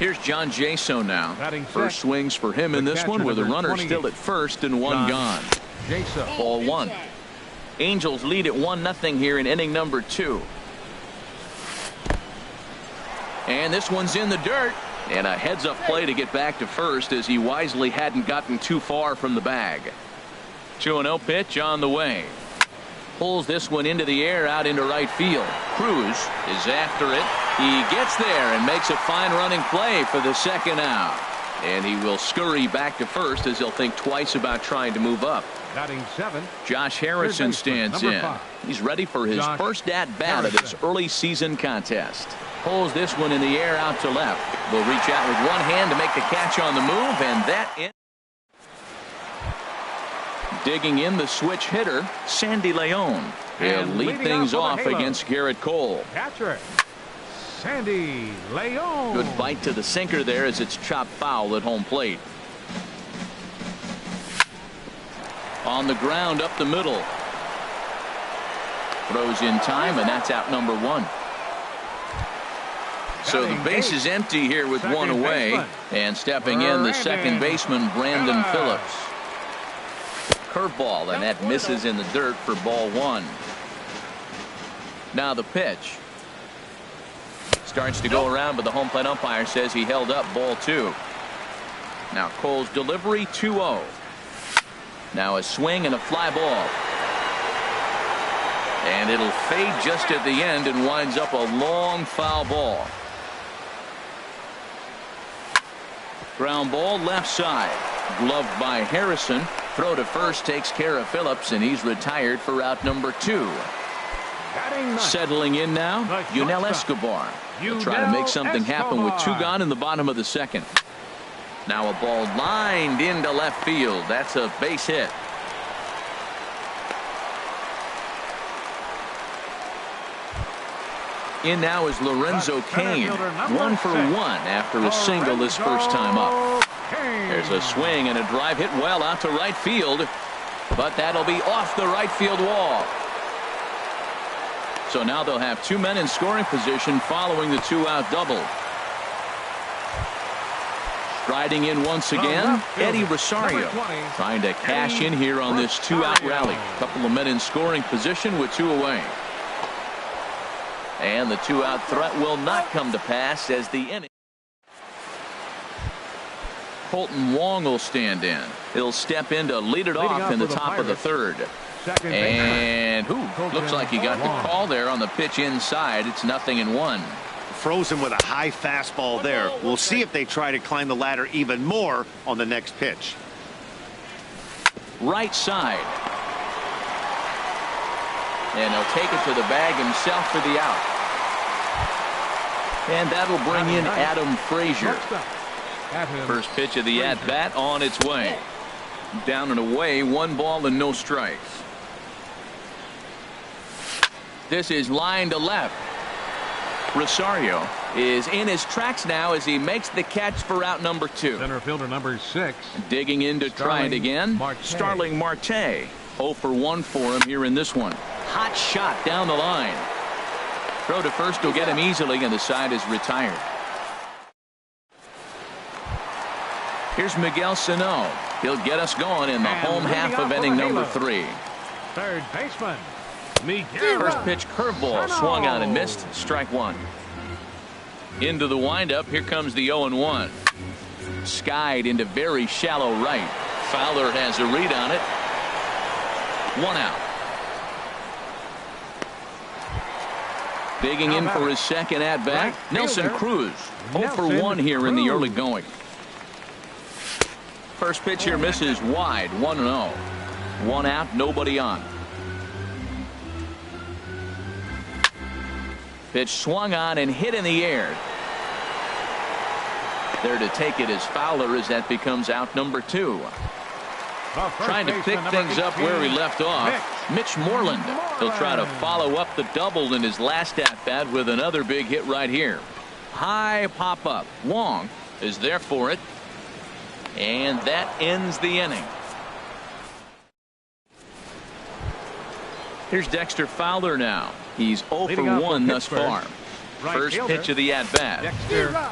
Here's John Jaso now. First swings for him in this one with a runner still at first and 1 gone. Ball 1. Angels lead at 1-0 here in inning number 2. And this one's in the dirt. And a heads-up play to get back to first as he wisely hadn't gotten too far from the bag. 2-0 pitch on the way. Pulls this one into the air out into right field. Cruz is after it. He gets there and makes a fine running play for the second out. And he will scurry back to first as he'll think twice about trying to move up.
Batting 7.
Josh Harrison stands in.
5.
He's ready for his first at-bat of this early season contest. Pulls this one in the air out to left. Will reach out with one hand to make the catch on the move, and that in. Digging in the switch hitter, Sandy Leon. He'll lead things off against Garrett Cole.
Catcher, Sandy Leon.
Good bite to the sinker there as it's chopped foul at home plate. On the ground up the middle. Throws in time, and that's out number 1. So the base is empty here with 1 away. And stepping in, the second baseman, Brandon Phillips. Curveball, and that misses in the dirt for ball 1. Now the pitch. Starts to go around, but the home plate umpire says he held up ball 2. Now Cole's delivery, 2-0. Now a swing and a fly ball. And it'll fade just at the end and winds up a long foul ball. Ground ball left side. Gloved by Harrison. Throw to first takes care of Phillips, and he's retired for out number 2. Settling in now, Yunel Escobar. He'll try to make something happen with 2 gone in the bottom of the second. Now a ball lined into left field. That's a base hit. In now is Lorenzo Cain. 1 for 1 after a single his first time up. There's a swing and a drive hit well out to right field, but that'll be off the right field wall. So now they'll have 2 men in scoring position following the 2-out double. Riding in once again, Eddie Rosario, trying to cash in here on this 2-out rally. Couple of men in scoring position with 2 away. And the 2-out threat will not come to pass as the inning. Colton Wong will stand in. He'll step in to lead it off in the top of the 3rd. And looks like he got the call there on the pitch inside. It's 0-1.
Frozen with a high fastball there. We'll see if they try to climb the ladder even more on the next pitch.
Right side. And he'll take it to the bag himself for the out. And that'll bring in Adam Frazier. First pitch of the at-bat on its way. Down and away, 1 ball and no strikes. This is line to left. Rosario is in his tracks now as he makes the catch for out number 2.
Center fielder number 6.
Digging in to try it again. Starling Marte. 0 for 1 for him here in this one. Hot shot down the line. Throw to first will get him easily, and the side is retired. Here's Miguel Sano. He'll get us going in the home half of inning number 3.
Third baseman.
First pitch curveball swung on and missed. Strike 1. Into the windup. Here comes the 0-1. Skied into very shallow right. Fowler has a read on it. 1 out. Digging in for his second at bat, Nelson Cruz. 0 for 1 here in the early going. First pitch here misses wide. 1-0. 1 out, nobody on. Pitch swung on and hit in the air. There to take it is Fowler as that becomes out number 2. Trying to pick things up where he left off. Mitch Moreland. He'll try to follow up the double in his last at-bat with another big hit right here. High pop-up. Wong is there for it. And that ends the inning. Here's Dexter Fowler now. He's 0 for 1 thus far. First pitch of the at-bat.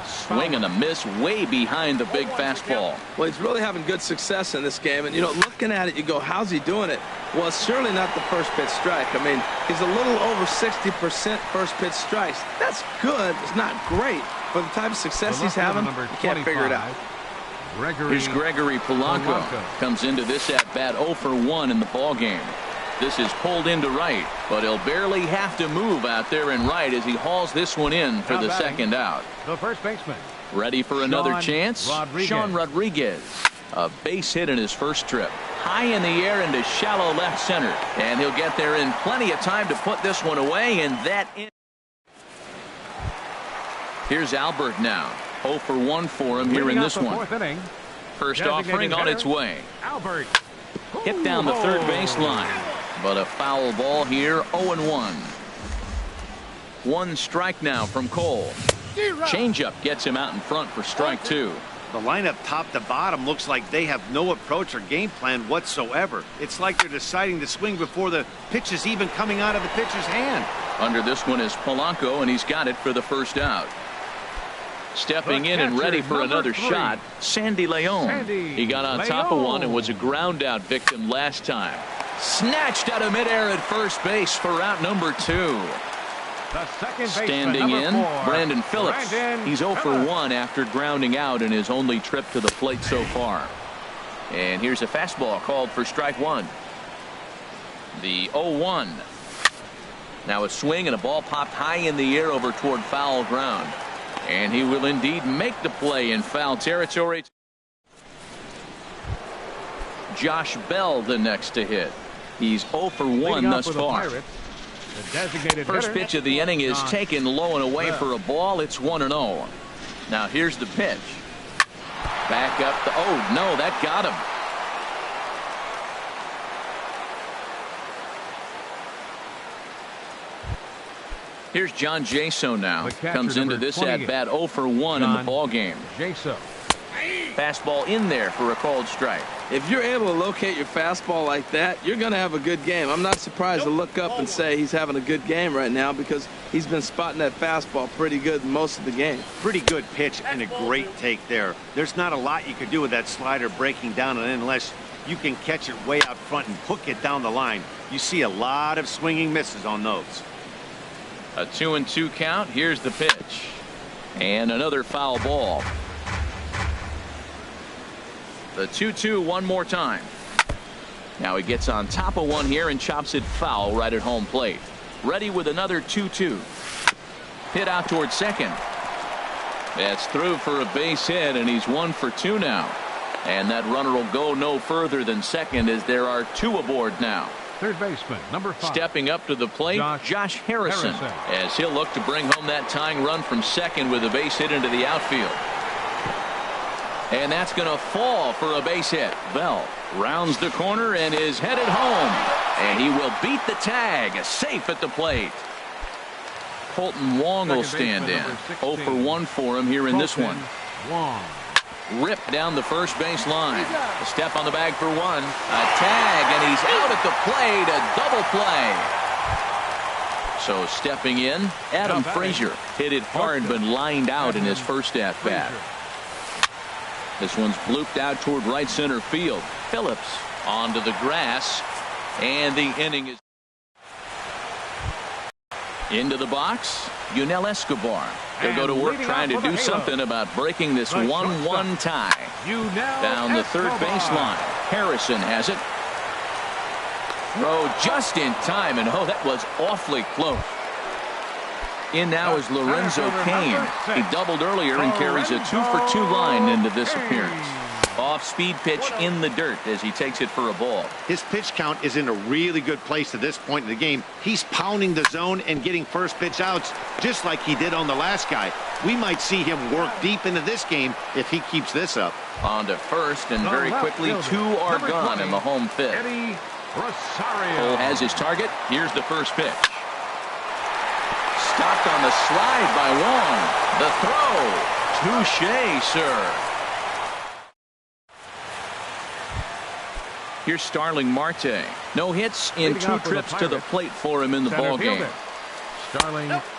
Swing and a miss way behind the big fastball.
Well, he's really having good success in this game. And, you know, looking at it, you go, how's he doing it? Well, it's surely not the first pitch strike. I mean, he's a little over 60% first pitch strikes. That's good. It's not great. For the type of success he's having, you can't figure it out.
Here's Gregory Polanco. Comes into this at-bat 0 for 1 in the ballgame. This is pulled into right, but he'll barely have to move out there in right as he hauls this one in for the second out.
The first baseman.
Ready for another chance? Sean Rodriguez. A base hit in his first trip. High in the air into shallow left center. And he'll get there in plenty of time to put this one away, and that in. Here's Albert now. 0 for 1 for him here in this one. First offering on its way.
Albert.
Hit down the third baseline. But a foul ball here. 0-1. 1 strike now from Cole. Changeup gets him out in front for strike 2.
The lineup top to bottom looks like they have no approach or game plan whatsoever. It's like they're deciding to swing before the pitch is even coming out of the pitcher's hand.
Under this one is Polanco, and he's got it for the first out. Stepping in and ready for another shot, Sandy Leon. He got on top of one and was a ground out victim last time. Snatched out of midair at first base for out number 2. Standing in, Brandon Phillips. He's 0 for 1 after grounding out in his only trip to the plate so far. And here's a fastball called for strike 1. The 0-1. Now a swing and a ball popped high in the air over toward foul ground. And he will indeed make the play in foul territory. Josh Bell the next to hit. He's 0 for 1 thus far. First pitch of the inning is taken low and away for a ball. It's 1-0. Now here's the pitch. Back up the, oh no, that got him. Here's John Jaso now. Comes into this at-bat 0 for 1 in the ball game. Fastball in there for a called strike.
If you're able to locate your fastball like that, you're going to have a good game. I'm not surprised to look up and say he's having a good game right now because he's been spotting that fastball pretty good most of the game.
Pretty good pitch and a great take there. There's not a lot you could do with that slider breaking down and in unless you can catch it way out front and hook it down the line. You see a lot of swinging misses on those.
A 2-2 count. Here's the pitch. And another foul ball. The 2-2 one more time. Now he gets on top of one here and chops it foul right at home plate. Ready with another 2-2. Hit out towards second. That's through for a base hit, and he's 1 for 2 now. And that runner will go no further than second as there are 2 aboard now.
Third baseman, number 5.
Stepping up to the plate, Josh Harrison, as he'll look to bring home that tying run from second with a base hit into the outfield. And that's going to fall for a base hit. Bell rounds the corner and is headed home. And he will beat the tag, safe at the plate. Colton Wong will stand in. 0 for 1 for him here in this one. Ripped down the first base line. A step on the bag for 1. A tag, and he's out at the plate. A double play. So stepping in, Adam Frazier hit it hard but lined out in his first at-bat. This one's blooped out toward right center field. Phillips onto the grass, and the inning is into the box. Yunel Escobar. He'll go to work trying to do something about breaking this 1-1 tie. Down the third baseline. Harrison has it. Throw just in time, and oh, that was awfully close. In now is Lorenzo Cain. He doubled earlier and carries a 2 for 2 line into this appearance. Off-speed pitch in the dirt as he takes it for a ball.
His pitch count is in a really good place at this point in the game. He's pounding the zone and getting first pitch outs just like he did on the last guy. We might see him work deep into this game if he keeps this up.
On to first, and very quickly 2 are gone in the home fifth. Cole has his target. Here's the first pitch. Stopped on the slide by Wong. The throw. Touche, sir. Here's Starling Marte. No hits in 2 trips to the plate for him in the ballgame.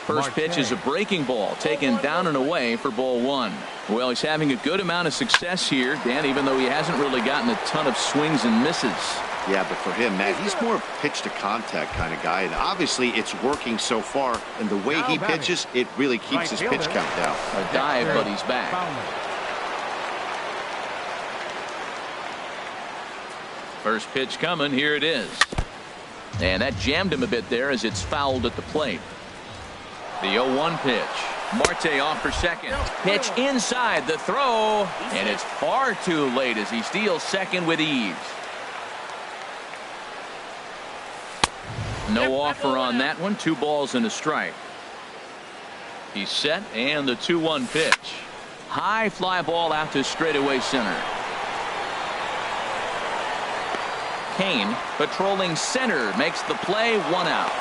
First pitch is a breaking ball taken down and away for ball 1. Well, he's having a good amount of success here, Dan, even though he hasn't really gotten a ton of swings and misses.
Yeah, but for him, Matt, he's more of a pitch-to-contact kind of guy, and obviously it's working so far, and the way he pitches, it really keeps his pitch count down.
A dive, but he's back. First pitch coming, here it is. And that jammed him a bit there as it's fouled at the plate. The 0-1 pitch. Marte off for second. Pitch inside, the throw, and it's far too late as he steals second with ease. No offer on that one. 2 balls and a strike. He's set, and the 2-1 pitch. High fly ball out to straightaway center. Cain patrolling center makes the play. 1 out.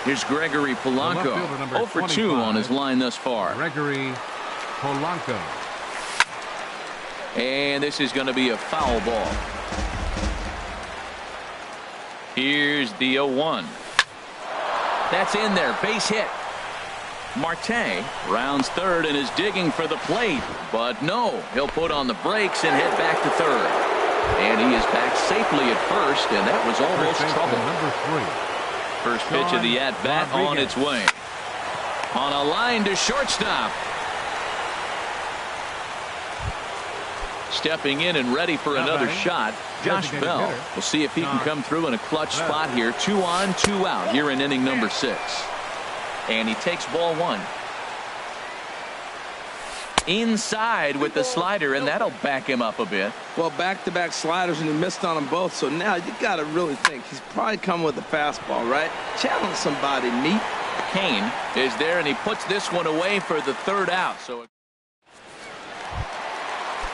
Here's Gregory Polanco. 0 for 2 on his line thus far.
Gregory Polanco.
And this is going to be a foul ball. Here's the 0-1. That's in there. Base hit. Marte rounds third and is digging for the plate. But no, he'll put on the brakes and head back to third. And he is back safely at first, and that was almost trouble. First pitch of the at-bat on its way. On a line to shortstop. Stepping in and ready for another shot, Josh Bell. We'll see if he can come through in a clutch spot here. 2 on, 2 out here in inning number 6. And he takes ball 1. Inside with the slider, and that'll back him up a bit.
Well, back-to-back sliders, and he missed on them both. So now you got to really think. He's probably coming with a fastball, right? Challenge somebody, meet.
Cain is there, and he puts this one away for the 3rd out. So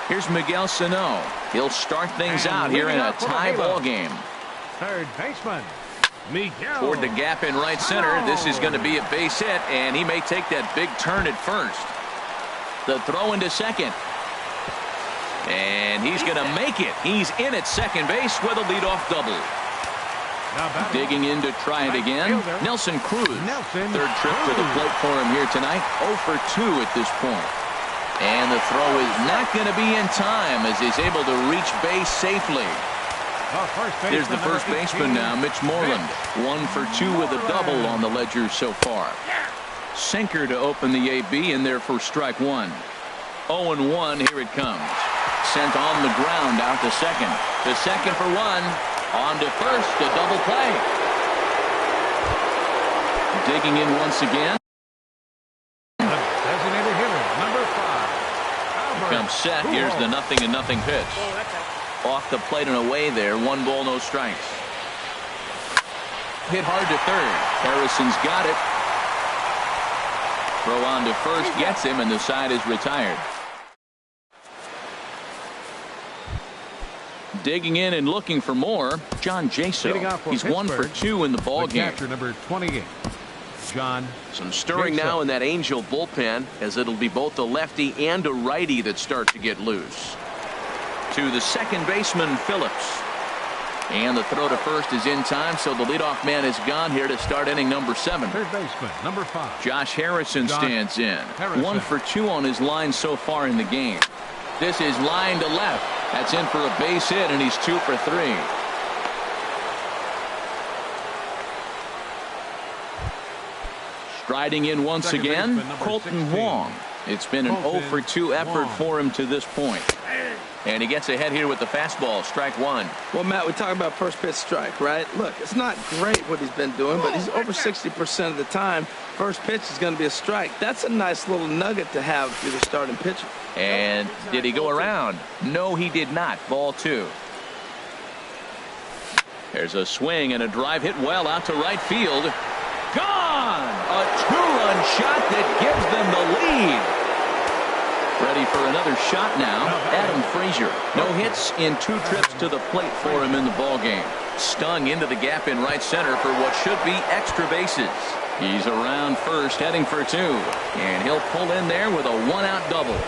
here's Miguel Sano. He'll start things out here in a tie ball game.
Third baseman, Miguel.
Toward the gap in right center. This is going to be a base hit, and he may take that big turn at first. The throw into second. And he's going to make it. He's in at second base with a leadoff double. Digging in to try it again, Nelson Cruz. Third trip to the plate for him here tonight. 0 for 2 at this point. And the throw is not going to be in time as he's able to reach base safely. Here's the first baseman now, Mitch Moreland. 1 for 2 with a double on the ledger so far. Sinker to open the AB in there for strike one. 0-1, here it comes. Sent on the ground out to second. To second for one. On to first, a double play. Digging in once again.
Designated hitter, number 5.
Comes set. Here's the 0-0 pitch. Off the plate and away there. 1 ball, no strikes. Hit hard to third. Harrison's got it. Throw on to first gets him, and the side is retired. Digging in and looking for more, John Jaso. He's 1 for 2 in the ball game.
Catcher number 28, John.
Some stirring
Jaso.
now in that Angel bullpen, as it'll be both a lefty and a righty that start to get loose. To the second baseman, Phillips. And the throw to first is in time, so the leadoff man is gone here to start inning number 7.
Third baseman, number 5.
Josh Harrison stands in.
Harrison.
1 for 2 on his line so far in the game. This is line to left. That's in for a base hit, and he's 2 for 3. Striding in once
Second
again,
baseman,
Colton
16.
Wong. It's been an 0 for 2 effort
Wong.
for him to this point. And he gets ahead here with the fastball, strike one.
Well, Matt, we talk about first pitch strike, right? Look, it's not great what he's been doing, but he's over 60% of the time. First pitch is going to be a strike. That's a nice little nugget to have for the starting pitcher.
And did he go around? No, he did not. Ball 2. There's a swing and a drive hit well out to right field. Gone! A 2-run shot that gives them the lead. Ready for another shot now, Adam Frazier. No hits in 2 trips to the plate for him in the ballgame. Stung into the gap in right center for what should be extra bases. He's around first, heading for 2. And he'll pull in there with a 1-out double.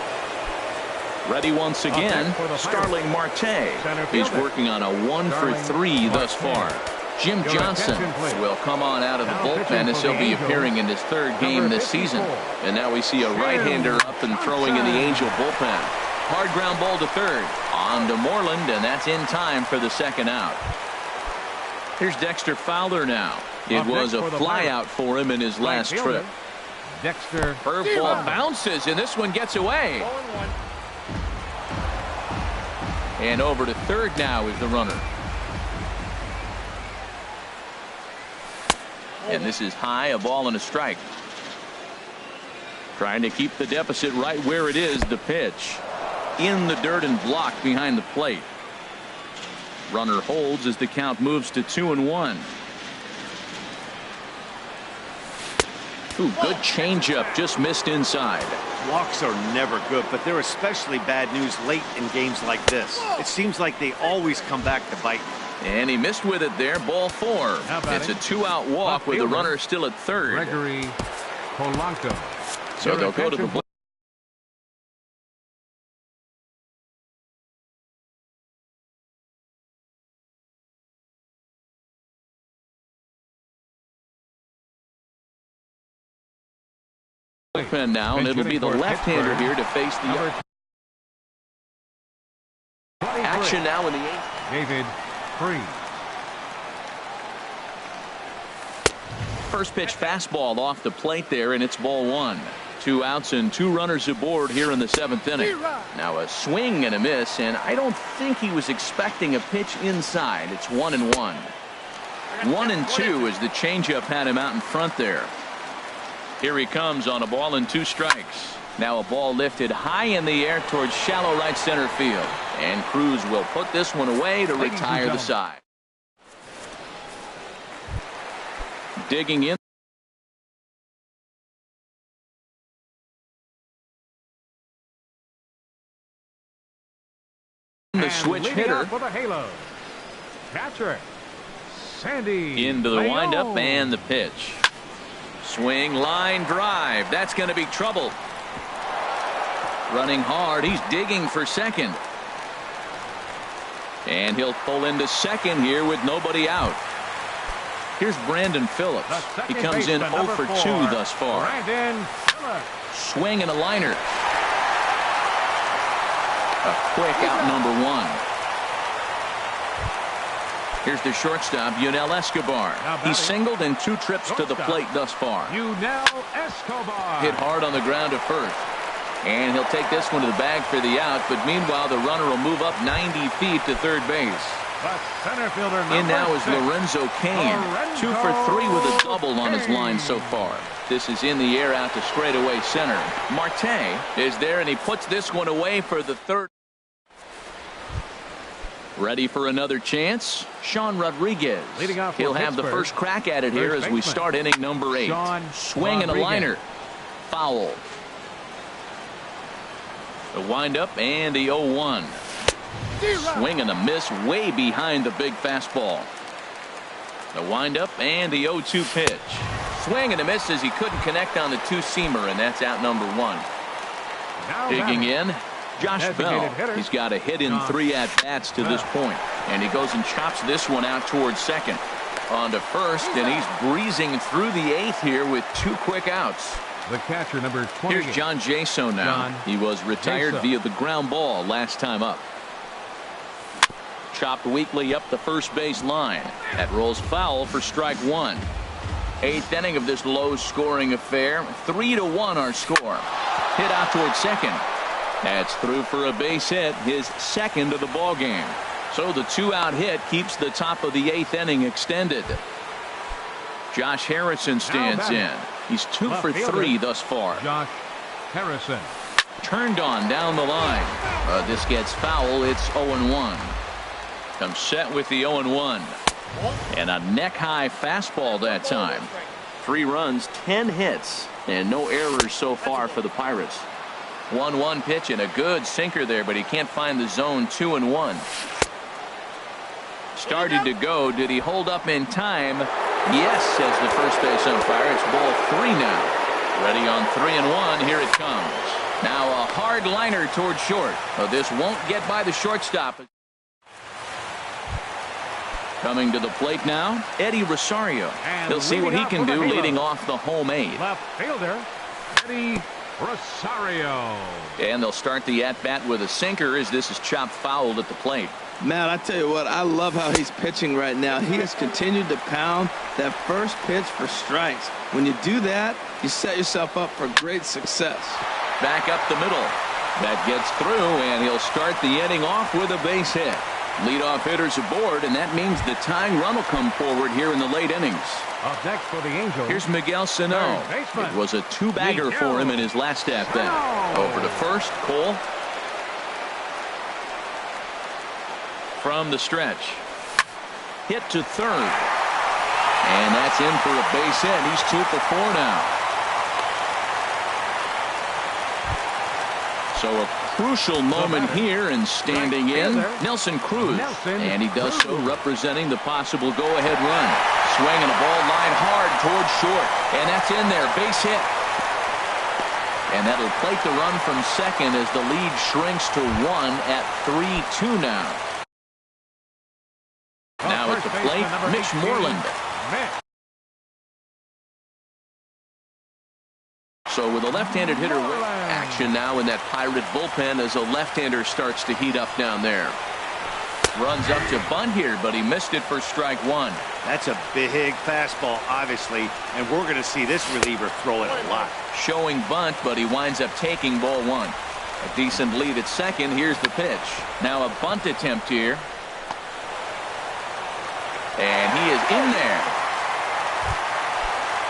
Ready once again, Starling Marte. He's working on a 1 for 3 thus far. Jim Johnson will come on out of the bullpen as he'll be appearing in his 3rd game this season. And now we see a right-hander up and throwing in the Angel bullpen. Hard ground ball to third. On to Moreland, and that's in time for the 2nd out. Here's Dexter Fowler now. It was a flyout for him in his last trip.
Dexter.
Curveball bounces, and this one gets away. And over to third now is the runner. And this is high, a ball and a strike. Trying to keep the deficit right where it is. The pitch in the dirt and blocked behind the plate. Runner holds as the count moves to 2-1. Ooh, good changeup, just missed inside.
Walks are never good, but they're especially bad news late in games like this. It seems like they always come back to bite.
And he missed with it there. Ball 4. It's a 2-out walk with the runner still at third.
Gregory Polanco.
So they'll go to the bullpen now, and it'll be the left-hander here to face the action now in the 8th.
David Freese.
First pitch fastball off the plate there, and it's ball 1. 2 outs and 2 runners aboard here in the 7th inning. Now a swing and a miss, and I don't think he was expecting a pitch inside. It's 1-1. 1-2 as the changeup had him out in front there. Here he comes on a ball and 2 strikes. Now a ball lifted high in the air towards shallow right center field. And Cruz will put this one away to retire the side. Digging in. The switch hitter.
For the halo. Catcher Sandy
Into the
Leon.
windup and the pitch. Swing, line drive. That's going to be trouble. Running hard. He's digging for second. And he'll pull into second here with nobody out. Here's Brandon Phillips. He comes in 0 for 2 thus far.
Brandon Phillips.
Swing and a liner. A quick out number 1. Here's the shortstop, Yunel Escobar. He's singled in 2 trips to the plate thus far.
Yunel Escobar.
Hit hard on the ground to first. And he'll take this one to the bag for the out, but meanwhile the runner will move up 90 feet to third base.
The center fielder,
in now is Lorenzo Cain. 2 for 3 with a double on his line so far. This is in the air out to straightaway center. Marte is there, and he puts this one away for the third. Ready for another chance? Sean Rodriguez. He'll have the first crack at it here as we start inning number 8. Swing and a liner. Foul. The windup and the 0-1. Swing and a miss way behind the big fastball. The windup and the 0-2 pitch. Swing and a miss as he couldn't connect on the 2-seamer, and that's out number 1. Digging in, Josh Bell. He's got a hit in 3 at-bats to this point, and he goes and chops this one out towards second. On to first, and he's breezing through the 8th here with 2 quick outs.
The catcher, number 20.
Here's John Jaso now. He was retired via the ground ball last time up. Chopped weakly up the first base line. That rolls foul for strike 1. 8th inning of this low-scoring affair. 3-1 our score. Hit out towards second. That's through for a base hit, his second of the ball game. So the 2-out hit keeps the top of the 8th inning extended. Josh Harrison stands in. He's 2 for 3 thus far.
Josh Harrison.
Turned on down the line. This gets foul. It's 0-1. Comes set with the 0-1. And a neck-high fastball that time. 3 runs, 10 hits, and no errors so far for the Pirates. 1-1 pitch and a good sinker there, but he can't find the zone. 2-1. Started to go. Did he hold up in time? Yes, says the first base umpire. It's ball 3 now. Ready on 3-1. Here it comes. Now a hard liner towards short. This won't get by the shortstop. Coming to the plate now, Eddie Rosario. He'll see what he can do leading off the home 8.
Left fielder, Eddie Rosario.
And they'll start the at-bat with a sinker as this is chopped fouled at the plate.
Man, I tell you what, I love how he's pitching right now. He has continued to pound that first pitch for strikes. When you do that, you set yourself up for great success.
Back up the middle. That gets through, and he'll start the inning off with a base hit. Leadoff hitters aboard, and that means the tying run will come forward here in the late innings.
Up next for the Angels.
Here's Miguel Sano. It was a 2-bagger for him in his last at-bat. Over to first, Cole. From the stretch. Hit to third. And that's in for a base hit. He's 2 for 4 now. So a crucial moment here, and standing in, Nelson Cruz. And he does so representing the possible go-ahead run. Swinging a ball line hard towards short. And that's in there. Base hit. And that'll plate the run from second as the lead shrinks to 1 at 3-2 now. Now at the plate, Mitch Moreland. So with a left-handed hitter, action now in that Pirate bullpen as a left-hander starts to heat up down there. Runs up to bunt here, but he missed it for strike 1.
That's a big fastball, obviously, and we're going to see this reliever throw it a lot.
Showing bunt, but he winds up taking ball 1. A decent lead at second. Here's the pitch. Now a bunt attempt here. And he is in there.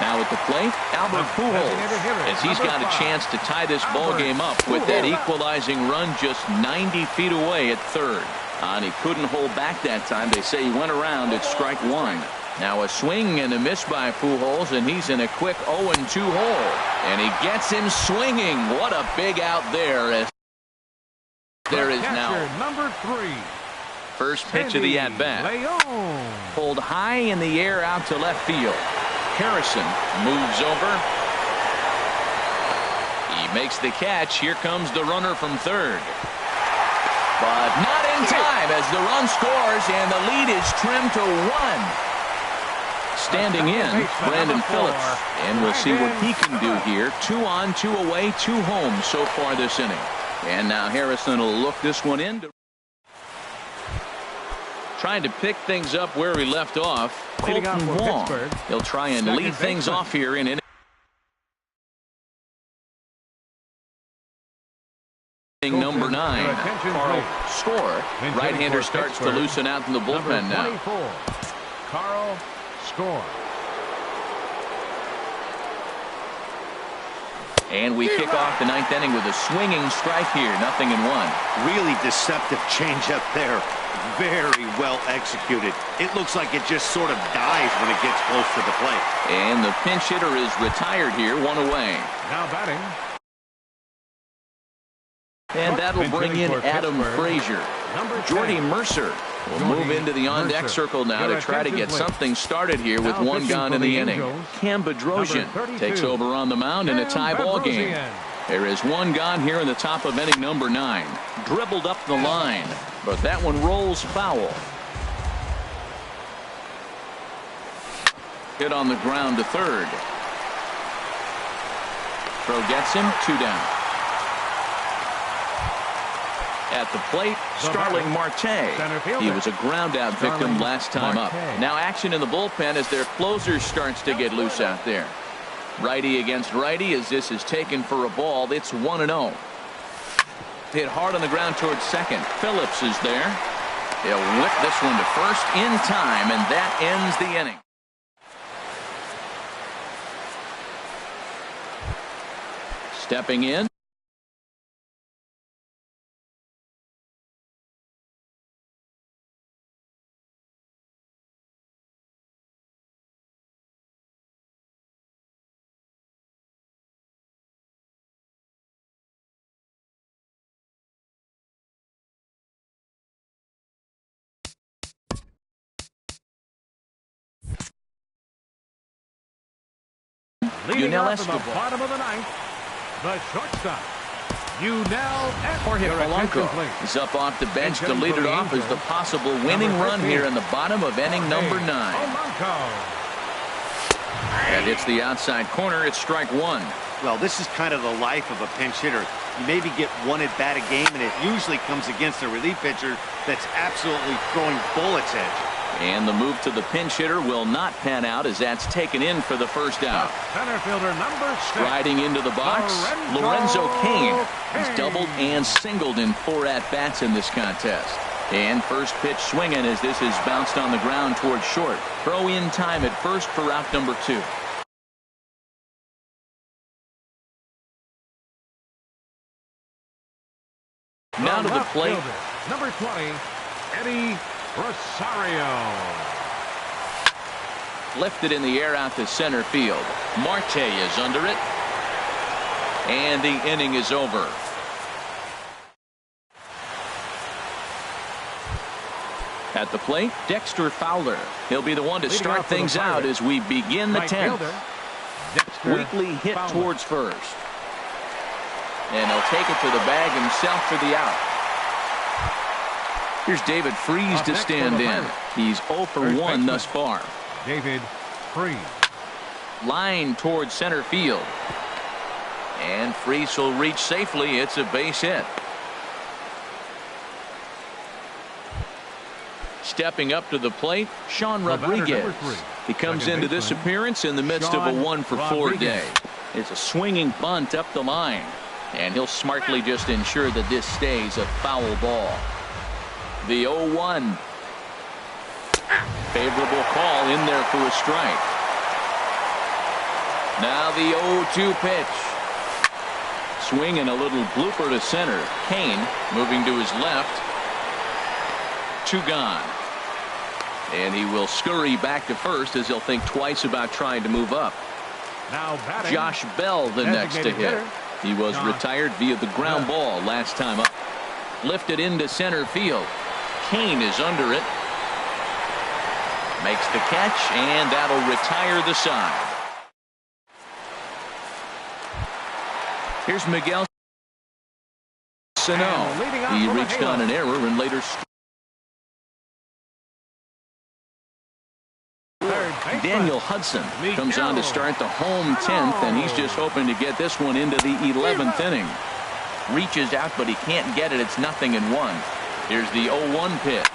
Now at the plate, Albert Pujols, as he's got a chance to tie this ball game up with that equalizing run just 90 feet away at third. And he couldn't hold back that time. They say he went around at strike 1. Now a swing and a miss by Pujols, and he's in a quick 0-2 hole. And he gets him swinging. What a big out there. As there is now
number 3.
First pitch of the at-bat. Pulled high in the air out to left field. Harrison moves over. He makes the catch. Here comes the runner from third. But not in in time as the run scores, and the lead is trimmed to 1. Standing in, Brandon Phillips. And we'll see what he can do here. 2 on, 2 away, 2 home so far this inning. And now Harrison will look this one in. Trying to pick things up where he left off. Colton Wong. He'll try and lead things off here in inning number 9. Carl Score. Right-hander starts to loosen out in the bullpen now.
Carl Score.
And we kick off the 9th inning with a swinging strike here. 0-1.
Really deceptive changeup there. Very well executed. It looks like it just sort of dies when it gets close to the plate.
And the pinch hitter is retired here, 1 away.
Now batting.
And that'll bring in Adam Frazier. Jordy Mercer will move into the on-deck circle now to try to get something started here with 1 gone in the inning. Cam Bedrosian takes over on the mound in a tie ball game. There is 1 gone here in the top of inning number 9. Dribbled up the line, but that one rolls foul. Hit on the ground to third. Throw gets him, 2 down. At the plate, Starling Marte. He was a ground-out victim last time up. Now action in the bullpen as their closer starts to get loose out there. Righty against righty as this is taken for a ball. It's 1-0. Hit hard on the ground towards second. Phillips is there. He'll whip this one to first in time, and that ends the inning. Stepping in.
Leading off in the bottom of the 9th, the shortstop,
Jorge Polanco is up off the bench to lead it off as the possible winning run here in the bottom of inning number 9. And it's the outside corner. It's strike 1.
Well, this is kind of the life of a pinch hitter. You maybe get 1 at bat a game, and it usually comes against a relief pitcher that's absolutely throwing bullets at you.
And the move to the pinch hitter will not pan out as that's taken in for the first out.
Center fielder number 6.
Striding into the box, Lorenzo Cain. He's doubled and singled in 4 at-bats in this contest. And first pitch swinging as this is bounced on the ground towards short. Throw in time at first for out number 2. Now to the plate.
Number 20, Eddie Rosario.
Lifted in the air out to center field. Marte is under it. And the inning is over. At the plate, Dexter Fowler. He'll be the one to start things out as we begin the 10th. Weekly hit towards first. And he'll take it to the bag himself for the out. Here's David Freese to stand in. He's 0 for 1 thus far.
David Freese.
Line towards center field. And Freese will reach safely. It's a base hit. Stepping up to the plate, Sean Rodriguez. He comes into this appearance in the midst of a 1 for 4 day. It's a swinging bunt up the line. And he'll smartly just ensure that this stays a foul ball. The 0-1. Favorable call in there for a strike. Now the 0-2 pitch. Swinging a little blooper to center. Cain moving to his left. 2 gone. And he will scurry back to first as he'll think twice about trying to move up.
Now batting,
Josh Bell the next to hit. He was retired via the ground ball last time up. Lifted into center field. Cain is under it. Makes the catch, and that'll retire the side. Here's Miguel Sano. He reached on an error and later Daniel Hudson comes on to start the home 10th, and he's just hoping to get this one into the 11th inning. Reaches out, but he can't get it. It's 0-1. Here's the 0-1 pitch.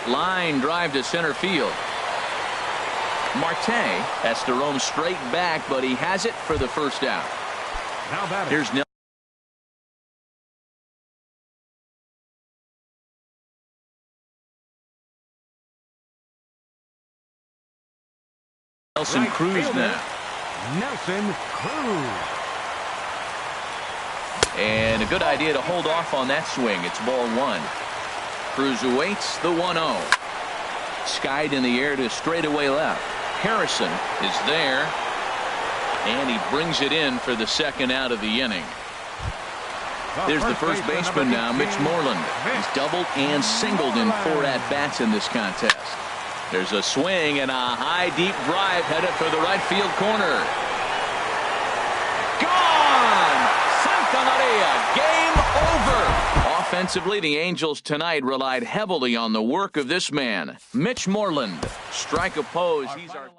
Line drive to center field. Marte has to roam straight back, but he has it for the first out. Here's Nelson Cruz now.
Nelson Cruz.
And a good idea to hold off on that swing. It's ball 1. Cruz awaits the 1-0. Skied in the air to straightaway left. Harrison is there. And he brings it in for the second out of the inning. There's the first baseman now, Mitch Moreland. He's doubled and singled in 4 at-bats in this contest. There's a swing and a high, deep drive headed for the right field corner. Gone! Santa Maria, game over! Offensively, the Angels tonight relied heavily on the work of this man, Mitch Moreland. Strike opposed. He's our...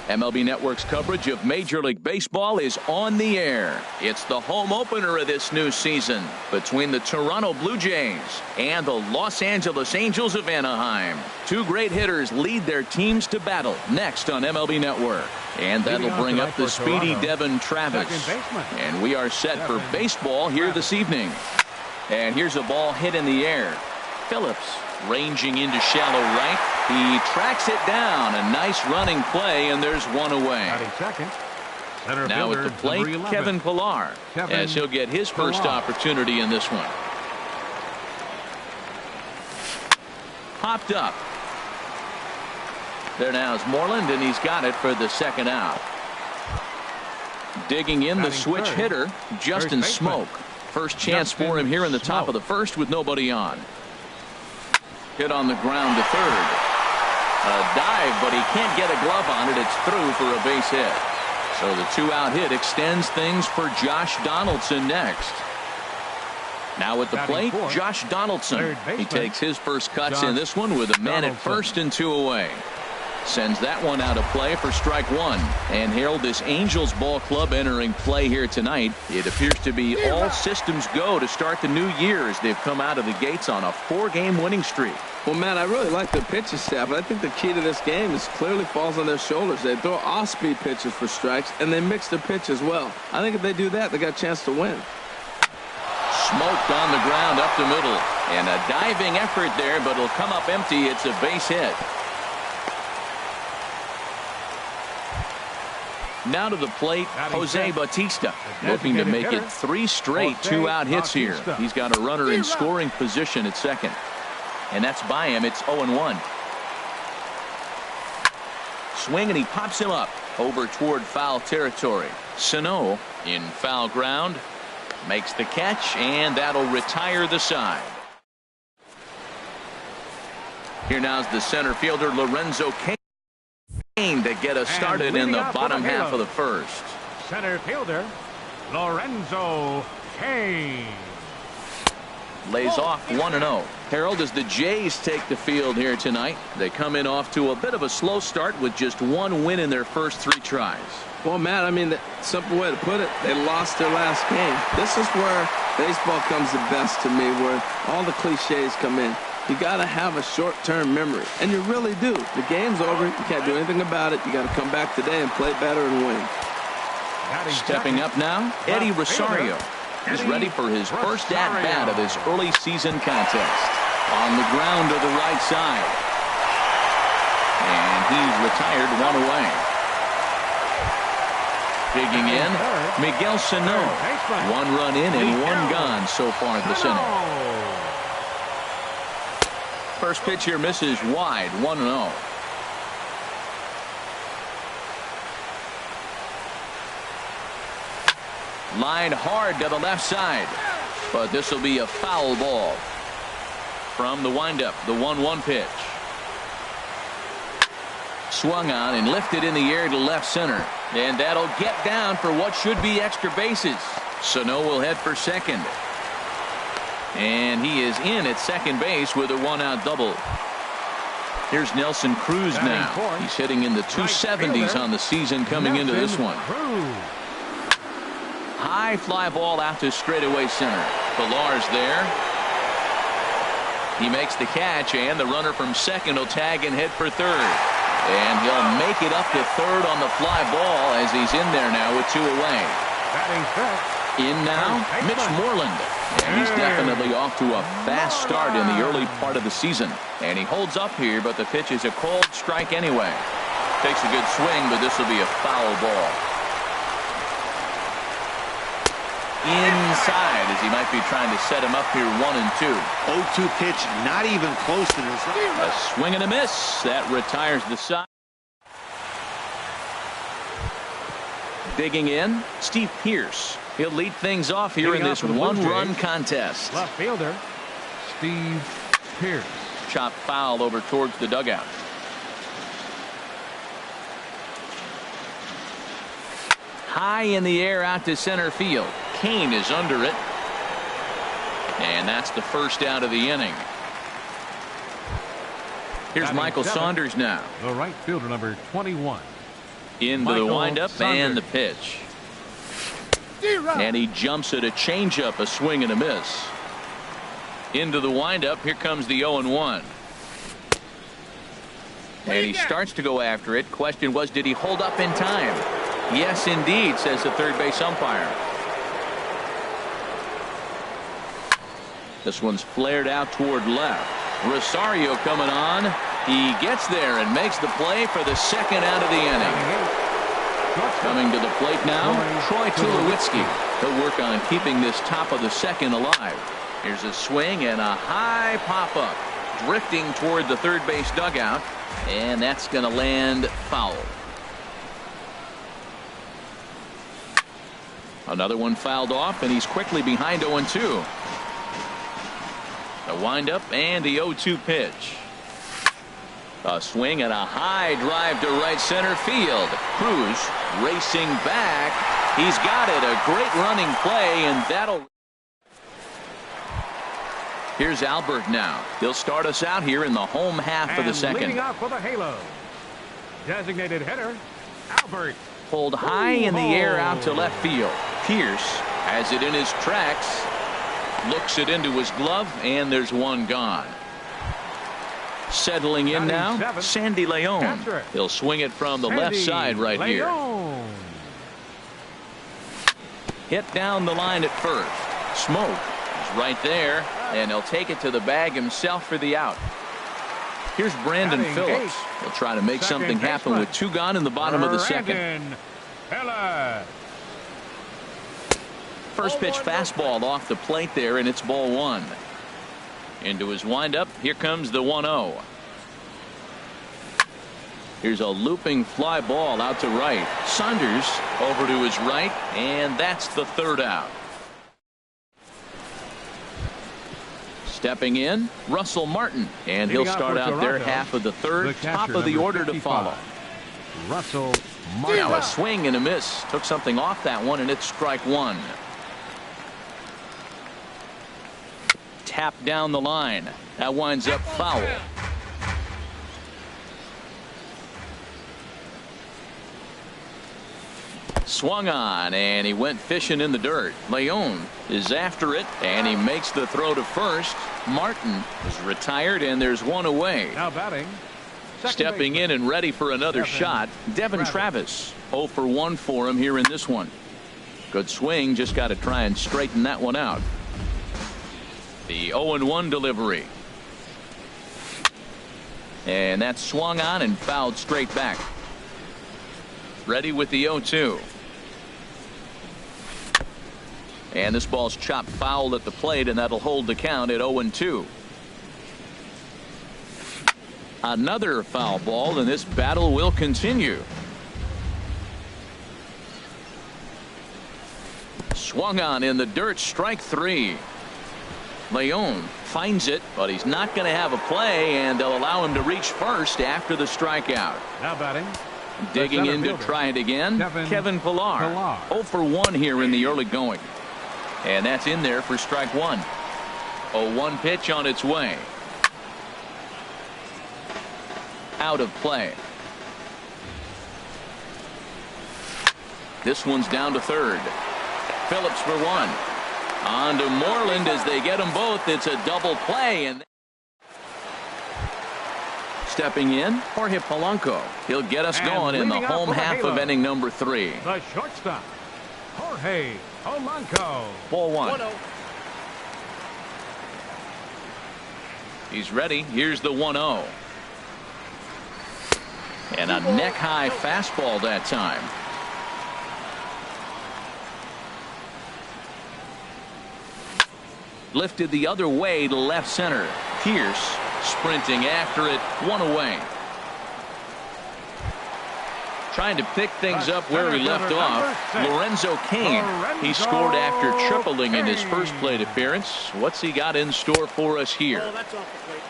MLB Network's coverage of Major League Baseball is on the air. It's the home opener of this new season between the Toronto Blue Jays and the Los Angeles Angels of Anaheim. Two great hitters lead their teams to battle next on MLB Network. And that'll bring up the speedy Devin Travis. And we are set for baseball here this evening. And here's a ball hit in the air. Phillips ranging into shallow right. He tracks it down. A nice running play, and there's one away.
Second.
Now at the plate, Kevin Pillar, as he'll get his first opportunity in this one. Popped up. There now is Moreland, and he's got it for the second out. Digging in the switch hitter, Justin Smoke. First chance for him here in the top of the first with nobody on. Hit on the ground to third. A dive, but he can't get a glove on it. It's through for a base hit. So the 2-out hit extends things for Josh Donaldson next. Now at the plate, Josh Donaldson. He takes his first cuts in this one with a man at first and 2 away. Sends that one out of play for strike one. And Harold, this Angels ball club entering play here tonight. It appears to be all systems go to start the new year as they've come out of the gates on a 4-game winning streak.
Well, Matt, I really like the pitching staff, but I think the key to this game is clearly falls on their shoulders. They throw off-speed pitches for strikes, and they mix their pitch as well. I think if they do that, they got a chance to win.
Smoked on the ground up the middle. And a diving effort there, but it'll come up empty. It's a base hit. Now to the plate, Jose Bautista, looking to make it 3 straight 2-out hits here. He's got a runner in scoring position at second. And that's by him. It's 0-1. Swing, and he pops him up over toward foul territory. Sano in foul ground. Makes the catch, and that'll retire the side. Here now's the center fielder, Lorenzo Cain, to get us started in the bottom half of the first.
Center fielder, Lorenzo Cain.
Lays off 1-0. Harold, as the Jays take the field here tonight, they come in off to a bit of a slow start with just 1 win in their first 3 tries.
Well, Matt, I mean, the simple way to put it, they lost their last game. This is where baseball comes the best to me, where all the cliches come in. You got to have a short-term memory, and you really do. The game's over. You can't do anything about it. You got to come back today and play better and win.
Stepping up now, Eddie Rosario. He's ready for his first at-bat of this early season contest. On the ground to the right side. And he's retired 1 away. Digging in, Miguel Sano. 1 run in and 1 gone so far this inning. First pitch here misses wide, 1-0. Line hard to the left side, but this will be a foul ball. From the windup, the 1-1 pitch. Swung on and lifted in the air to left center. And that'll get down for what should be extra bases. Sano will head for second. And he is in at second base with a 1-out double. Here's Nelson Cruz now. He's hitting in the 270s on the season coming into this one. High fly ball out to straightaway center. Pillar's there. He makes the catch, and the runner from second will tag and head for third. And he'll make it up to third on the fly ball as he's in there now with 2 away. In now, Mitch Moreland. And he's definitely off to a fast start in the early part of the season. And he holds up here, but the pitch is a cold strike anyway. Takes a good swing, but this will be a foul ball. Inside, as he might be trying to set him up here 1-2.
0-2 pitch, not even close to this.
A swing and a miss. That retires the side. Digging in, Steve Pearce. He'll lead things off here in this 1-run contest.
Left fielder, Steve Pearce.
Chop foul over towards the dugout. High in the air out to center field. Cain is under it. And that's the first out of the inning. Here's Michael Saunders now.
The right fielder, number 21.
Into the windup and the pitch. And he jumps at a changeup, a swing and a miss. Into the windup. Here comes the 0-1. And he starts to go after it. Question was, did he hold up in time? Yes, indeed, says the third base umpire. This one's flared out toward left. Rosario coming on. He gets there and makes the play for the second out of the inning. Coming to the plate now, Troy Tulowitzki. He'll work on keeping this top of the second alive. Here's a swing and a high pop-up. Drifting toward the third base dugout. And that's going to land foul. Another one fouled off, and he's quickly behind 0-2. A windup and the 0-2 pitch. A swing and a high drive to right center field. Cruz racing back. He's got it. A great running play, and that'll. Here's Albert now. He'll start us out here in the home half of the second.
Leading off for the Halo. Designated hitter, Albert.
Pulled high in the air out to left field. Pierce has it in his tracks. Looks it into his glove, and there's one gone. Settling in now, Sandy Leon. He'll swing it from the left side right here. Hit down the line at first. Smoke is right there, and he'll take it to the bag himself for the out. Here's Brandon Phillips. He'll try to make something happen with two gone in the bottom of the second. First pitch fastball off the plate there, and it's ball one. Into his windup. Here comes the 1-0. Here's a looping fly ball out to right. Saunders over to his right, and that's the third out. Stepping in, Russell Martin, and he'll start out their half of the third, top of the order to follow.
Russell Martin.
Now a swing and a miss. Took something off that one, and it's strike one. Tap down the line. That winds up foul. Swung on, and he went fishing in the dirt. Leon is after it, and he makes the throw to first. Martin is retired, and there's one away.
Now batting.
Stepping in and ready for another shot, Devin Travis. 0 for 1 for him here in this one. Good swing, just got to try and straighten that one out. The 0-1 delivery. And that's swung on and fouled straight back. Ready with the 0-2. And this ball's chopped foul at the plate, and that'll hold the count at 0-2. Another foul ball, and this battle will continue. Swung on in the dirt, strike three. Leon finds it, but he's not going to have a play, and they'll allow him to reach first after the strikeout.
Now batting.
Digging in to try it again, Kevin Pillar. 0 for 1 here in the early going. And that's in there for strike one. 0-1 pitch on its way. Out of play. This one's down to third. Phillips for one. On to Moreland as they get them both. It's a double play. And stepping in, Jorge Polanco. He'll get us going in the home half of inning number 3.
The shortstop, Jorge Polanco.
Ball one.
1-0.
He's ready. Here's the 1-0. And a neck-high fastball that time. Lifted the other way to left center. Pierce sprinting after it, one away. Trying to pick things up where he left off. Lorenzo Cain. He scored after tripling in his first plate appearance. What's he got in store for us here?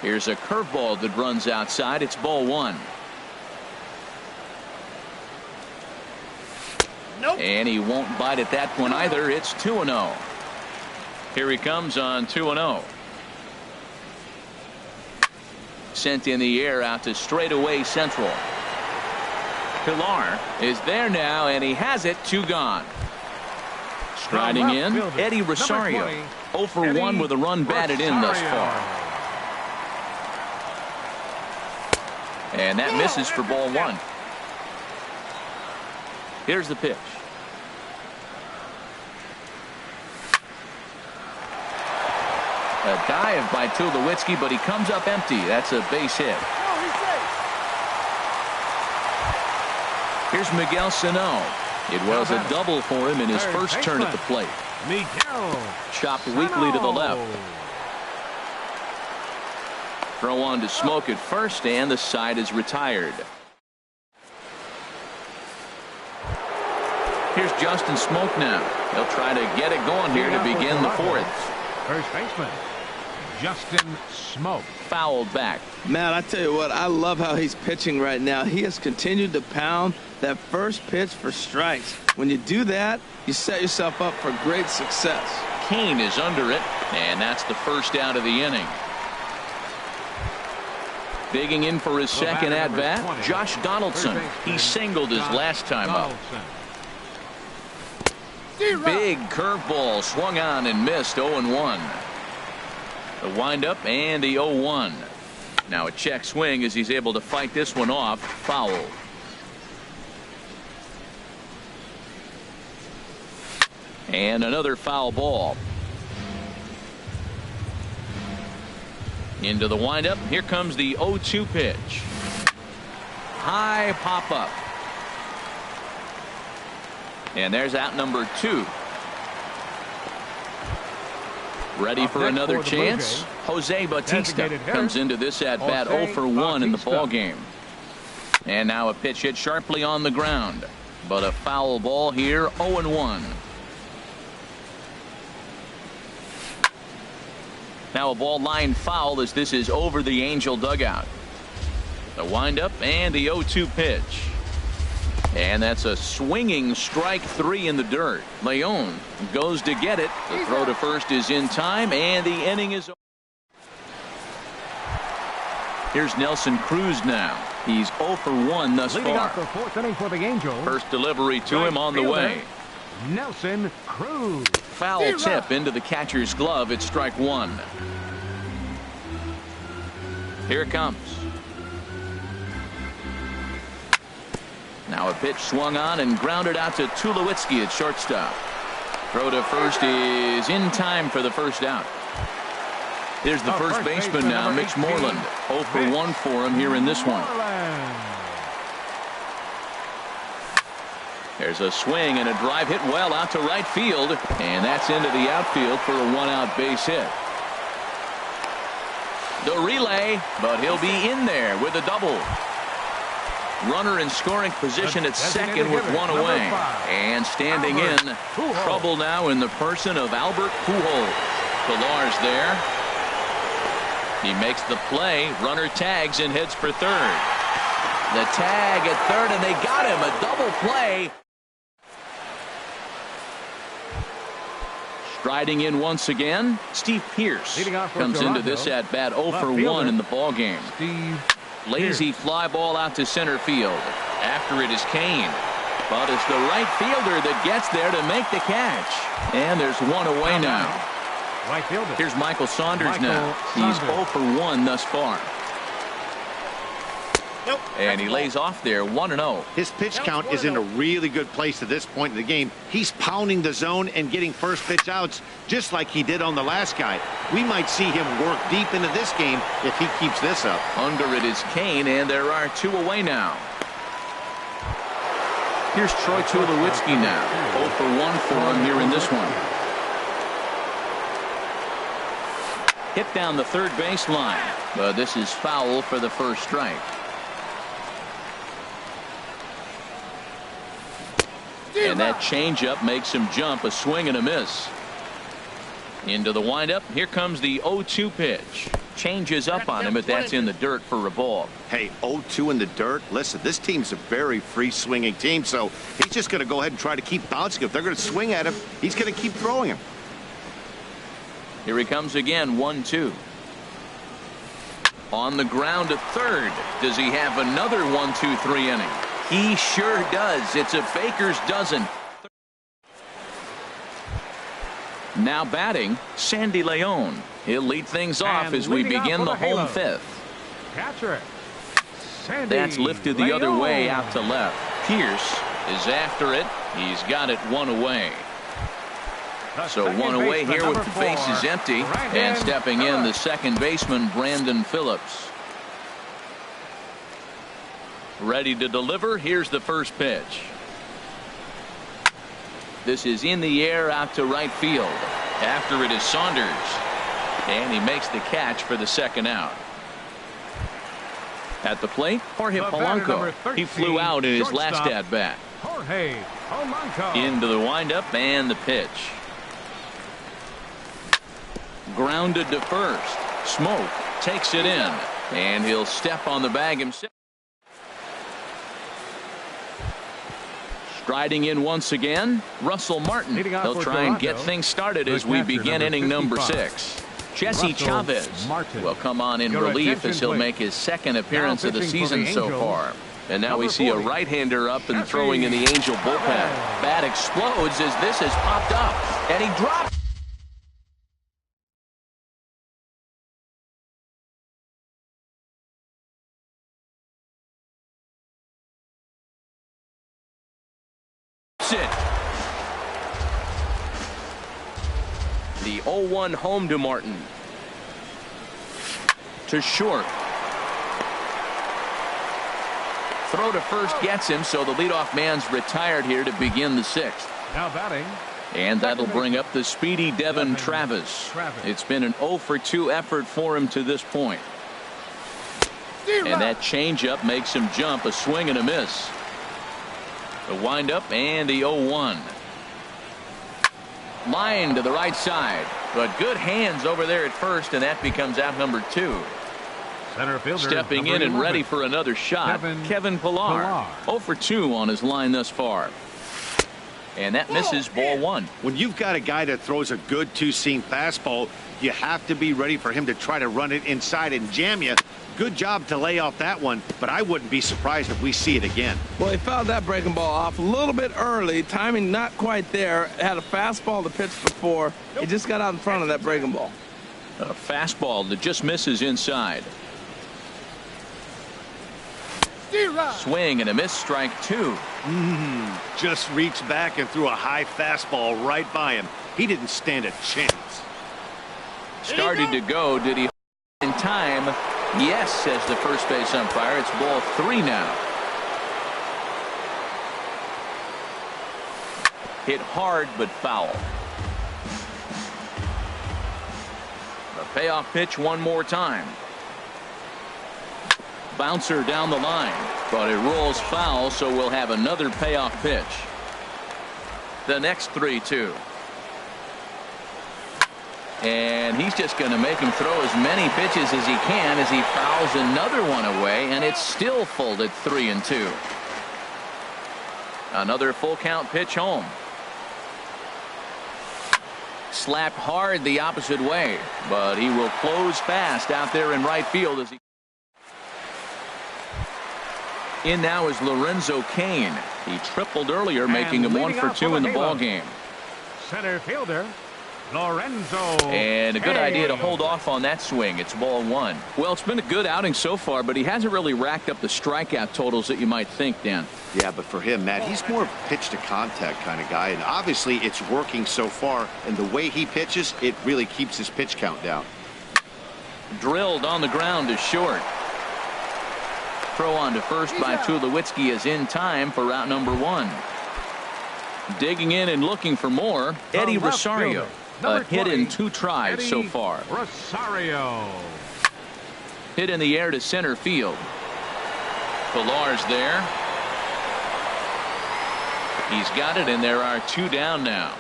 Here's a curveball that runs outside. It's ball one.
Nope.
And he won't bite at that one either. It's 2-0. Here he comes on 2-0. Sent in the air out to straightaway central. Pillar is there now, and he has it. 2 gone. Striding in, Eddie Rosario. 0 for 1 with a run batted in thus far. And that misses for ball one. Here's the pitch. A dive by Tulowitzki, but he comes up empty. That's a base hit. Here's Miguel Sano. It was a double for him in his first turn at the plate.
Miguel
Chopped weakly to the left. Throw on to Smoke at first, and the side is retired. Here's Justin Smoke now. He'll try to get it going here to begin the fourth.
First baseman Justin Smoke.
Fouled back.
Man, I tell you what, I love how he's pitching right now. He has continued to pound that first pitch for strikes. When you do that, you set yourself up for great success.
Kane is under it, and that's the first out of the inning. Digging in for his second at-bat, Josh Donaldson. He singled his last time up. Big curveball swung on and missed. 0-1. The windup and the 0-1. Now a check swing as he's able to fight this one off. Foul. And another foul ball. Into the windup. Here comes the 0-2 pitch. High pop up. And there's out number 2. Ready for another chance. Jose Bautista comes into this at bat 0 for 1 in the ball game. And now a pitch hit sharply on the ground. But a foul ball here. 0-1. Now a ball line foul as this is over the Angel dugout. The windup and the 0-2 pitch. And that's a swinging strike 3 in the dirt. Leon goes to get it. The throw to first is in time, and the inning is over. Here's Nelson Cruz now. He's 0 for 1 thus
Leading
far.
off the fourth inning for the Angels.
First delivery to him on the way.
Nelson Cruz.
Foul tip into the catcher's glove. It's strike 1. Here it comes. Now a pitch swung on and grounded out to Tulowitzki at shortstop. Throw to first is in time for the first out. Here's the first baseman now, Mitch Moreland. 0 for 1 for him here in this one. There's a swing and a drive hit well out to right field, and that's into the outfield for a 1-out base hit. The relay, but he'll be in there with a double. Runner in scoring position at second with 1 away. And standing in, trouble now in the person of Albert Pujols. Pilar's there. He makes the play. Runner tags and heads for third. The tag at third, and they got him. A double play. Striding in once again, Steve Pearce comes into this at bat 0 for 1 in the ball game. Lazy fly ball out to center field. After it is Kane. But it's the right fielder that gets there to make the catch. And there's 1 away now.
Right fielder.
Here's Michael Saunders now. He's 0 for 1 thus far.
Nope.
And he lays off there 1-0.
His pitch count is in a really good place at this point in the game. He's pounding the zone and getting first pitch outs just like he did on the last guy. We might see him work deep into this game if he keeps this up.
Under it is Kane, and there are 2 away now. Here's Troy Tulowitzki now. 0 for 1 for him here in this one. Hit down the third baseline, but this is foul for the first strike. And that changeup makes him jump. A swing and a miss. Into the windup. Here comes the 0-2 pitch. Changes up on him, but that's in the dirt for a ball.
Hey, 0-2 in the dirt. Listen, this team's a very free swinging team, so he's just going to go ahead and try to keep bouncing. If they're going to swing at him, he's going to keep throwing him.
Here he comes again. 1-2. On the ground at third. Does he have another 1-2-3 inning? He sure does. It's a baker's dozen. Now batting, Sandy Leon. He'll lead things off as we begin the home fifth.
Catcher Sandy
That's lifted the other way out to left. Pierce is after it. He's got it 1 away. So 1 away here with the bases empty. And stepping in, the second baseman, Brandon Phillips. Ready to deliver. Here's the first pitch. This is in the air out to right field. After it is Saunders. And he makes the catch for the second out. At the plate, Jorge Polanco. He flew out in his last at-bat.
Jorge Polanco.
Into the windup and the pitch. Grounded to first. Smoke takes it in. And he'll step on the bag himself. Striding in once again, Russell Martin. They'll try and get things started as we begin inning number 6. Jesse Chavez will come on in relief as he'll make his second appearance of the season so far. And now we see a right-hander up and throwing in the Angel bullpen. Bat explodes as this has popped up. And he drops. It. The 0-1 home to Martin. To short. Throw to first gets him, so the leadoff man's retired here to begin the 6th.
Now batting.
And that'll bring up the speedy Devin Travis. It's been an 0-for-2 effort for him to this point. And that changeup makes him jump. A swing and a miss. The windup and the 0-1. Line to the right side, but good hands over there at first, and that becomes out number 2.
Center fielder
stepping in and ready for another shot. Kevin Pillar. 0-for-2 on his line thus far. And that misses ball 1.
When you've got a guy that throws a good two-seam fastball, you have to be ready for him to try to run it inside and jam you. Good job to lay off that one, but I wouldn't be surprised if we see it again.
Well, he fouled that breaking ball off a little bit early. Timing not quite there. Had a fastball to pitch before. He just got out in front of that breaking ball.
A fastball that just misses inside. Swing and a miss, strike 2.
Just reached back and threw a high fastball right by him. He didn't stand a chance.
Started to go. Did he in time? Yes, says the first base umpire. It's ball 3 now. Hit hard but foul. The payoff pitch one more time. Bouncer down the line, but it rolls foul, so we'll have another payoff pitch. The next 3-2. And he's just going to make him throw as many pitches as he can as he fouls another one away, and it's still full at 3-2. Another full count pitch home. Slapped hard the opposite way, but he will close fast out there in right field as he. In now is Lorenzo Cain. He tripled earlier, making him 1-for-2 in the ball game.
Center fielder Lorenzo.
And a good idea to hold off on that swing. It's ball 1. Well, it's been a good outing so far, but he hasn't really racked up the strikeout totals that you might think, Dan.
Yeah, but for him, Matt, he's more of a pitch to contact kind of guy, and obviously it's working so far, and the way he pitches, it really keeps his pitch count down.
Drilled on the ground to short. Throw on to first by Tulowitzki is in time for route number 1. Digging in and looking for more, Eddie Rosario. A hit in 2 tries so far.
Rosario.
Hit in the air to center field. Pillar's there. He's got it, and there are 2 down now.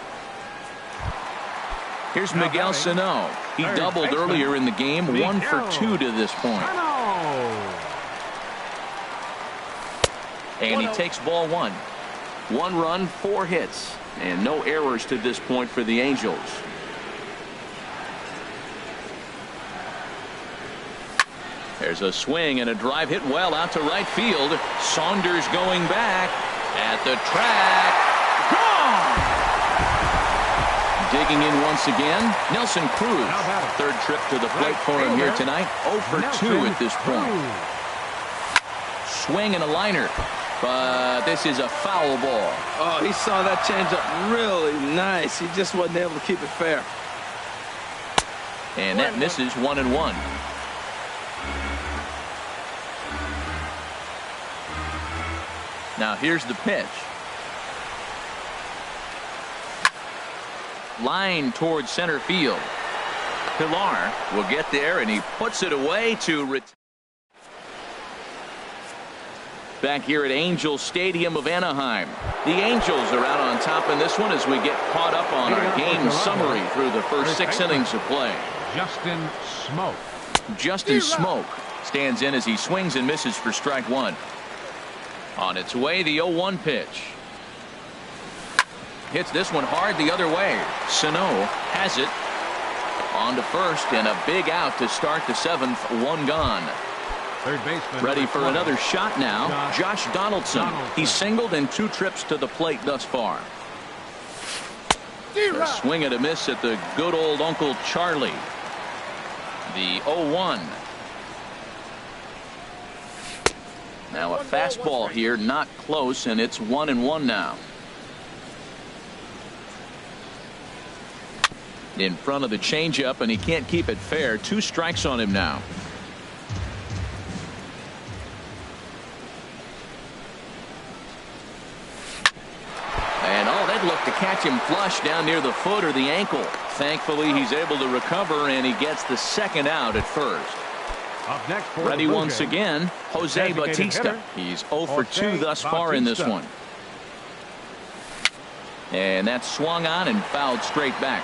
Here's Miguel Sano. He doubled earlier in the game, 1-for-2 to this point. And he takes ball 1. 1 run, 4 hits, and no errors to this point for the Angels. There's a swing and a drive hit well out to right field. Saunders going back at the track. Gone! Digging in once again, Nelson Cruz. 3rd trip to the plate for him here tonight. 0-for-2 at this point. Swing and a liner. But this is a foul ball.
Oh, he saw that changeup really nice. He just wasn't able to keep it fair.
And that misses 1-1. Now here's the pitch. Line towards center field. Pilar will get there, and he puts it away to back here at Angel Stadium of Anaheim. The Angels are out on top in this one as we get caught up on our game summary through the first 6 innings of play. Justin Smoke stands in as he swings and misses for strike 1. On its way, the 0-1 pitch. Hits this one hard the other way. Sano has it. On to first, and a big out to start the 7th. 1 gone.
Third baseman
ready for another shot now. Josh Donaldson. He's singled in 2 trips to the plate thus far. A swing and a miss at the good old Uncle Charlie. The 0-1. Now a fastball here, not close, and it's 1-1 now. In front of the changeup, and he can't keep it fair. 2 strikes on him now. And that looked to catch him flush down near the foot or the ankle. Thankfully, he's able to recover, and he gets the 2nd out at first.
Up next for
ready once again, Jose Bautista. He's 0 for 2 thus far in this one. And that's swung on and fouled straight back.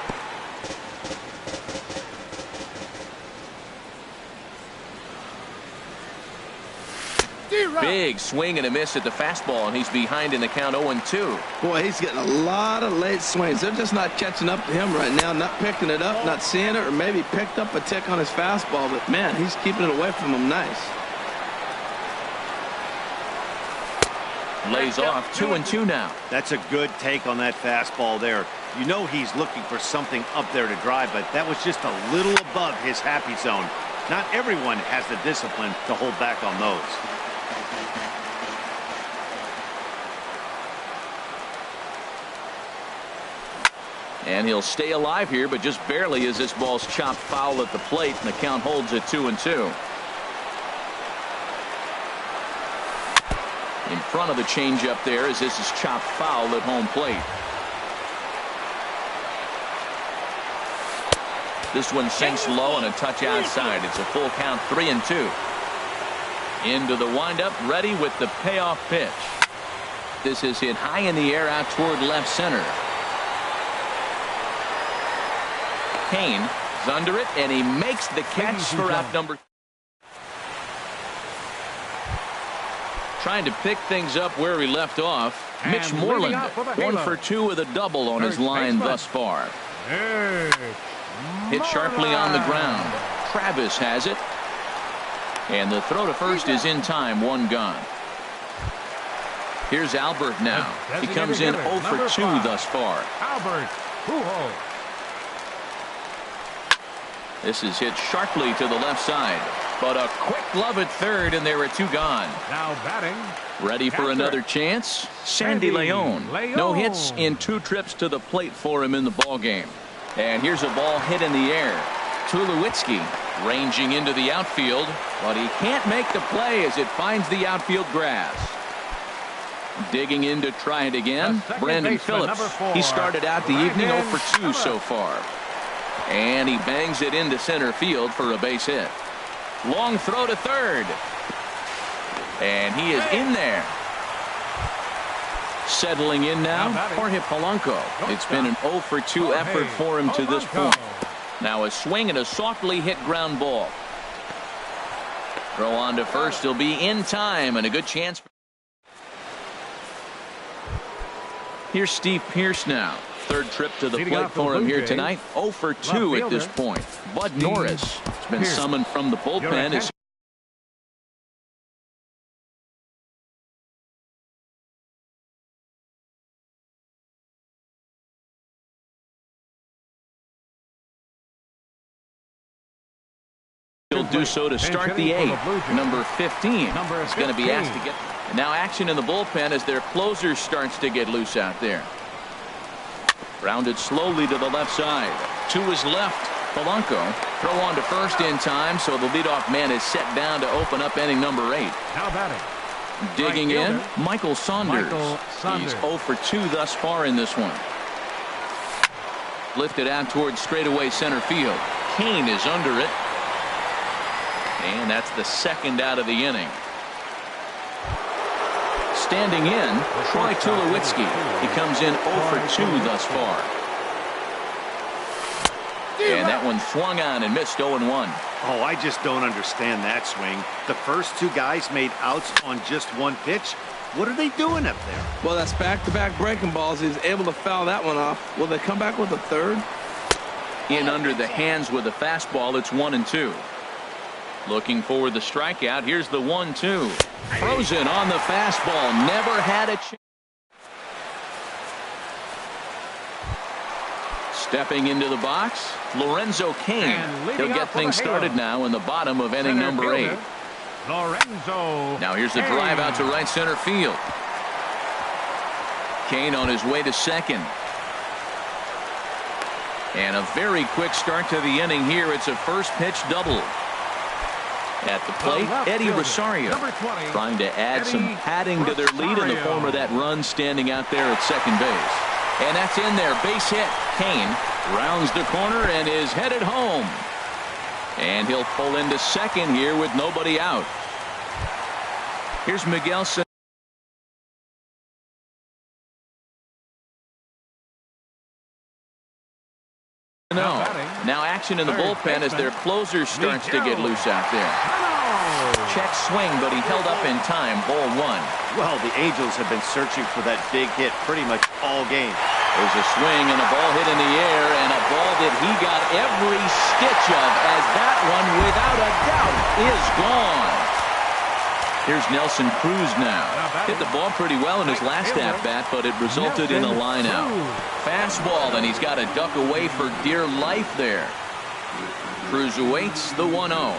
Big swing and a miss at the fastball, and he's behind in the count 0-2.
Boy, he's getting a lot of late swings. They're just not catching up to him right now, not picking it up, not seeing it, or maybe picked up a tick on his fastball, but man, he's keeping it away from him nice.
Lays off 2-2 now.
That's a good take on that fastball there. You know he's looking for something up there to drive, but that was just a little above his happy zone. Not everyone has the discipline to hold back on those.
And he'll stay alive here, but just barely as this ball's chopped foul at the plate, and the count holds at 2-2. In front of the changeup there as this is chopped foul at home plate. This one sinks low and a touch outside. It's a full count, 3-2. Into the windup, ready with the payoff pitch. This is hit high in the air out toward left center. Kane is under it, and he makes the catch for out number. Trying to pick things up where he left off. Mitch Moreland, 1 for 2 with a double on his line thus far. Hit sharply on the ground. Travis has it. And the throw to first is in time. 1 gone. Here's Albert now. He comes in 0 for 2 thus far.
Albert Pujols.
This is hit sharply to the left side. But a quick glove at third, and there are 2 gone.
Now batting.
Ready for another chance. Sandy Leon. No hits in 2 trips to the plate for him in the ball game. And here's a ball hit in the air. Tulowitzki ranging into the outfield, but he can't make the play as it finds the outfield grass. Digging in to try it again, Brandon Phillips. He started out the evening 0 for 2 so far. And he bangs it into center field for a base hit. Long throw to third. And he is in there. Settling in now, Jorge Polanco. It's been an 0 for 2 effort for him to this point. Now a swing and a softly hit ground ball. Throw on to first. He'll be in time and a good chance. Here's Steve Pearce now. 3rd trip to the plate for him here tonight. 0 for 2 at this point. Bud Norris has been summoned from the bullpen. As he'll do so to start the 8th. Number 15 is going to be asked to get. Now action in the bullpen as their closer starts to get loose out there. Rounded slowly to the left side. To his left, Polanco. Throw on to first in time, so the leadoff man is set down to open up inning number 8.
Now batting.
Digging in, Michael Saunders. He's 0 for 2 thus far in this one. Lifted out towards straightaway center field. Kane is under it. And that's the second out of the inning. Standing in, Troy Tulowitzki. He comes in 0 for 2 thus far. And that one swung on and missed 0-1.
Oh, I just don't understand that swing. The first 2 guys made outs on just 1 pitch. What are they doing up there?
Well, that's back-to-back breaking balls. He's able to foul that one off. Will they come back with a third?
In under the hands with a fastball. It's 1-2. Looking for the strikeout. Here's the 1-2. Frozen on the fastball. Never had a chance. Stepping into the box, Lorenzo Kane. He'll get things started now in the bottom of inning number 8.
Lorenzo.
Now here's the drive out to right center field. Kane on his way to second. And a very quick start to the inning here. It's a first pitch double. At the plate, Eddie Rosario trying to add some padding to their lead in the form of that run standing out there at second base. And that's in there. Base hit. Kane rounds the corner and is headed home. And he'll pull into second here with nobody out. Here's Miguel. Now action in the bullpen as their closer starts to get loose out there. Check swing, but he held up in time. Ball 1.
Well, the Angels have been searching for that big hit pretty much all game.
There's a swing and a ball hit in the air, and a ball that he got every stitch of, as that one, without a doubt, is gone. Here's Nelson Cruz now. Hit the ball pretty well in his last at-bat, but it resulted in a line-out. Fastball, and he's got to duck away for dear life there. Cruz awaits the 1-0.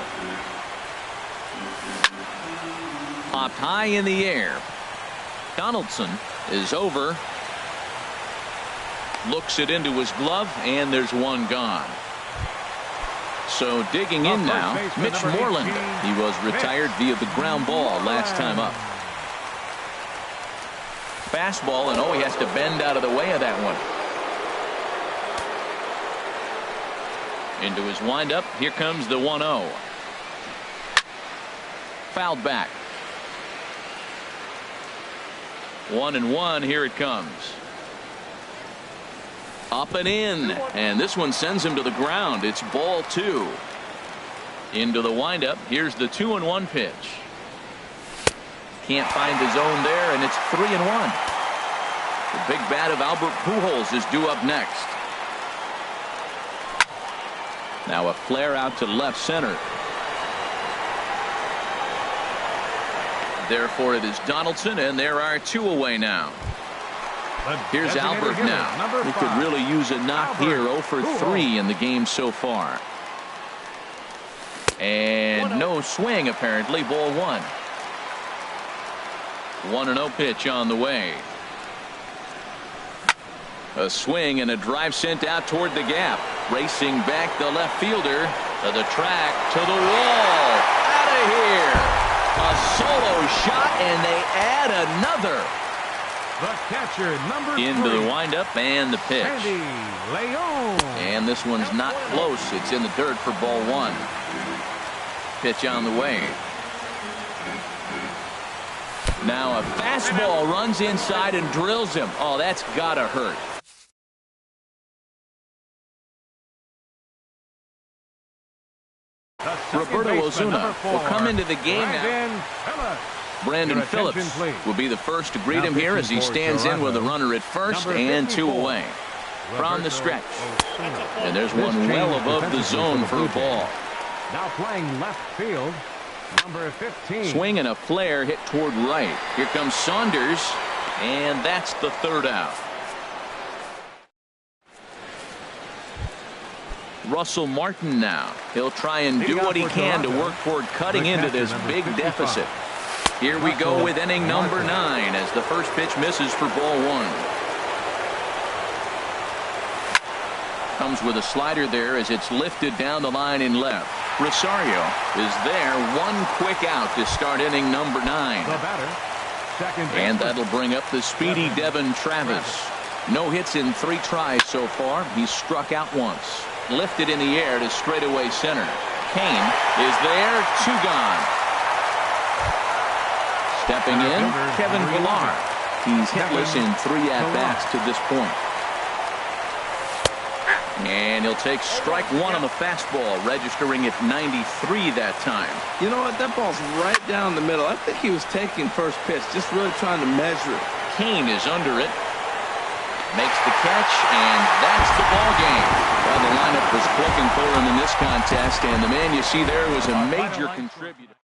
Popped high in the air. Donaldson is over. Looks it into his glove, and there's one gone. So digging in now, Mitch Moreland. He was retired via the ground ball last time up. Fastball, and he has to bend out of the way of that one. Into his windup. Here comes the 1-0. Fouled back. 1-1. Here it comes. Up and in, and this one sends him to the ground. It's ball 2. Into the windup. Here's the 2-1 pitch. Can't find the zone there, and it's 3-1. The big bat of Albert Pujols is due up next. Now a flare out to left center. Therefore it is Donaldson, and there are 2 away now. Here's Albert now. He could really use a knock here. 0 for 3 in the game so far. And no swing apparently. Ball 1. 1-0 pitch on the way. A swing and a drive sent out toward the gap. Racing back the left fielder to the track, to the wall. Out of here. A solo shot, and they add another.
The catcher, number 3.
Into the windup and the pitch. And this one's not close. It's in the dirt for ball 1. Pitch on the way. Now a fastball runs inside and drills him. Oh, that's gotta hurt. Roberto Osuna will come into the game now. Brandon Phillips will be the first to greet him here as he stands in with a runner at first and 2 away. From the stretch. And there's one well above the zone for a ball.
Now playing left field, number 15.
Swing and a flare hit toward right. Here comes Saunders, and that's the 3rd out. Russell Martin now. He'll try and do what he can to work toward cutting into this big deficit. Here we go with inning number 9 as the first pitch misses for ball 1. Comes with a slider there as it's lifted down the line in left. Rosario is there. One quick out to start inning number 9.
The batter, second
And
baseman.
that'll bring up the speedy Devin Travis. No hits in 3 tries so far. He's struck out once. Lifted in the air to straightaway center. Kane is there. 2 gone. Stepping in, Kevin Pillar. He's hitless in 3 at-bats to this point. And he'll take strike 1 on the fastball, registering at 93 that time.
You know what? That ball's right down the middle. I think he was taking first pitch, just really trying to measure it.
Kane is under it. Makes the catch, and that's the ball game. Well, the lineup was clicking for him in this contest, and the man you see there was a major contributor.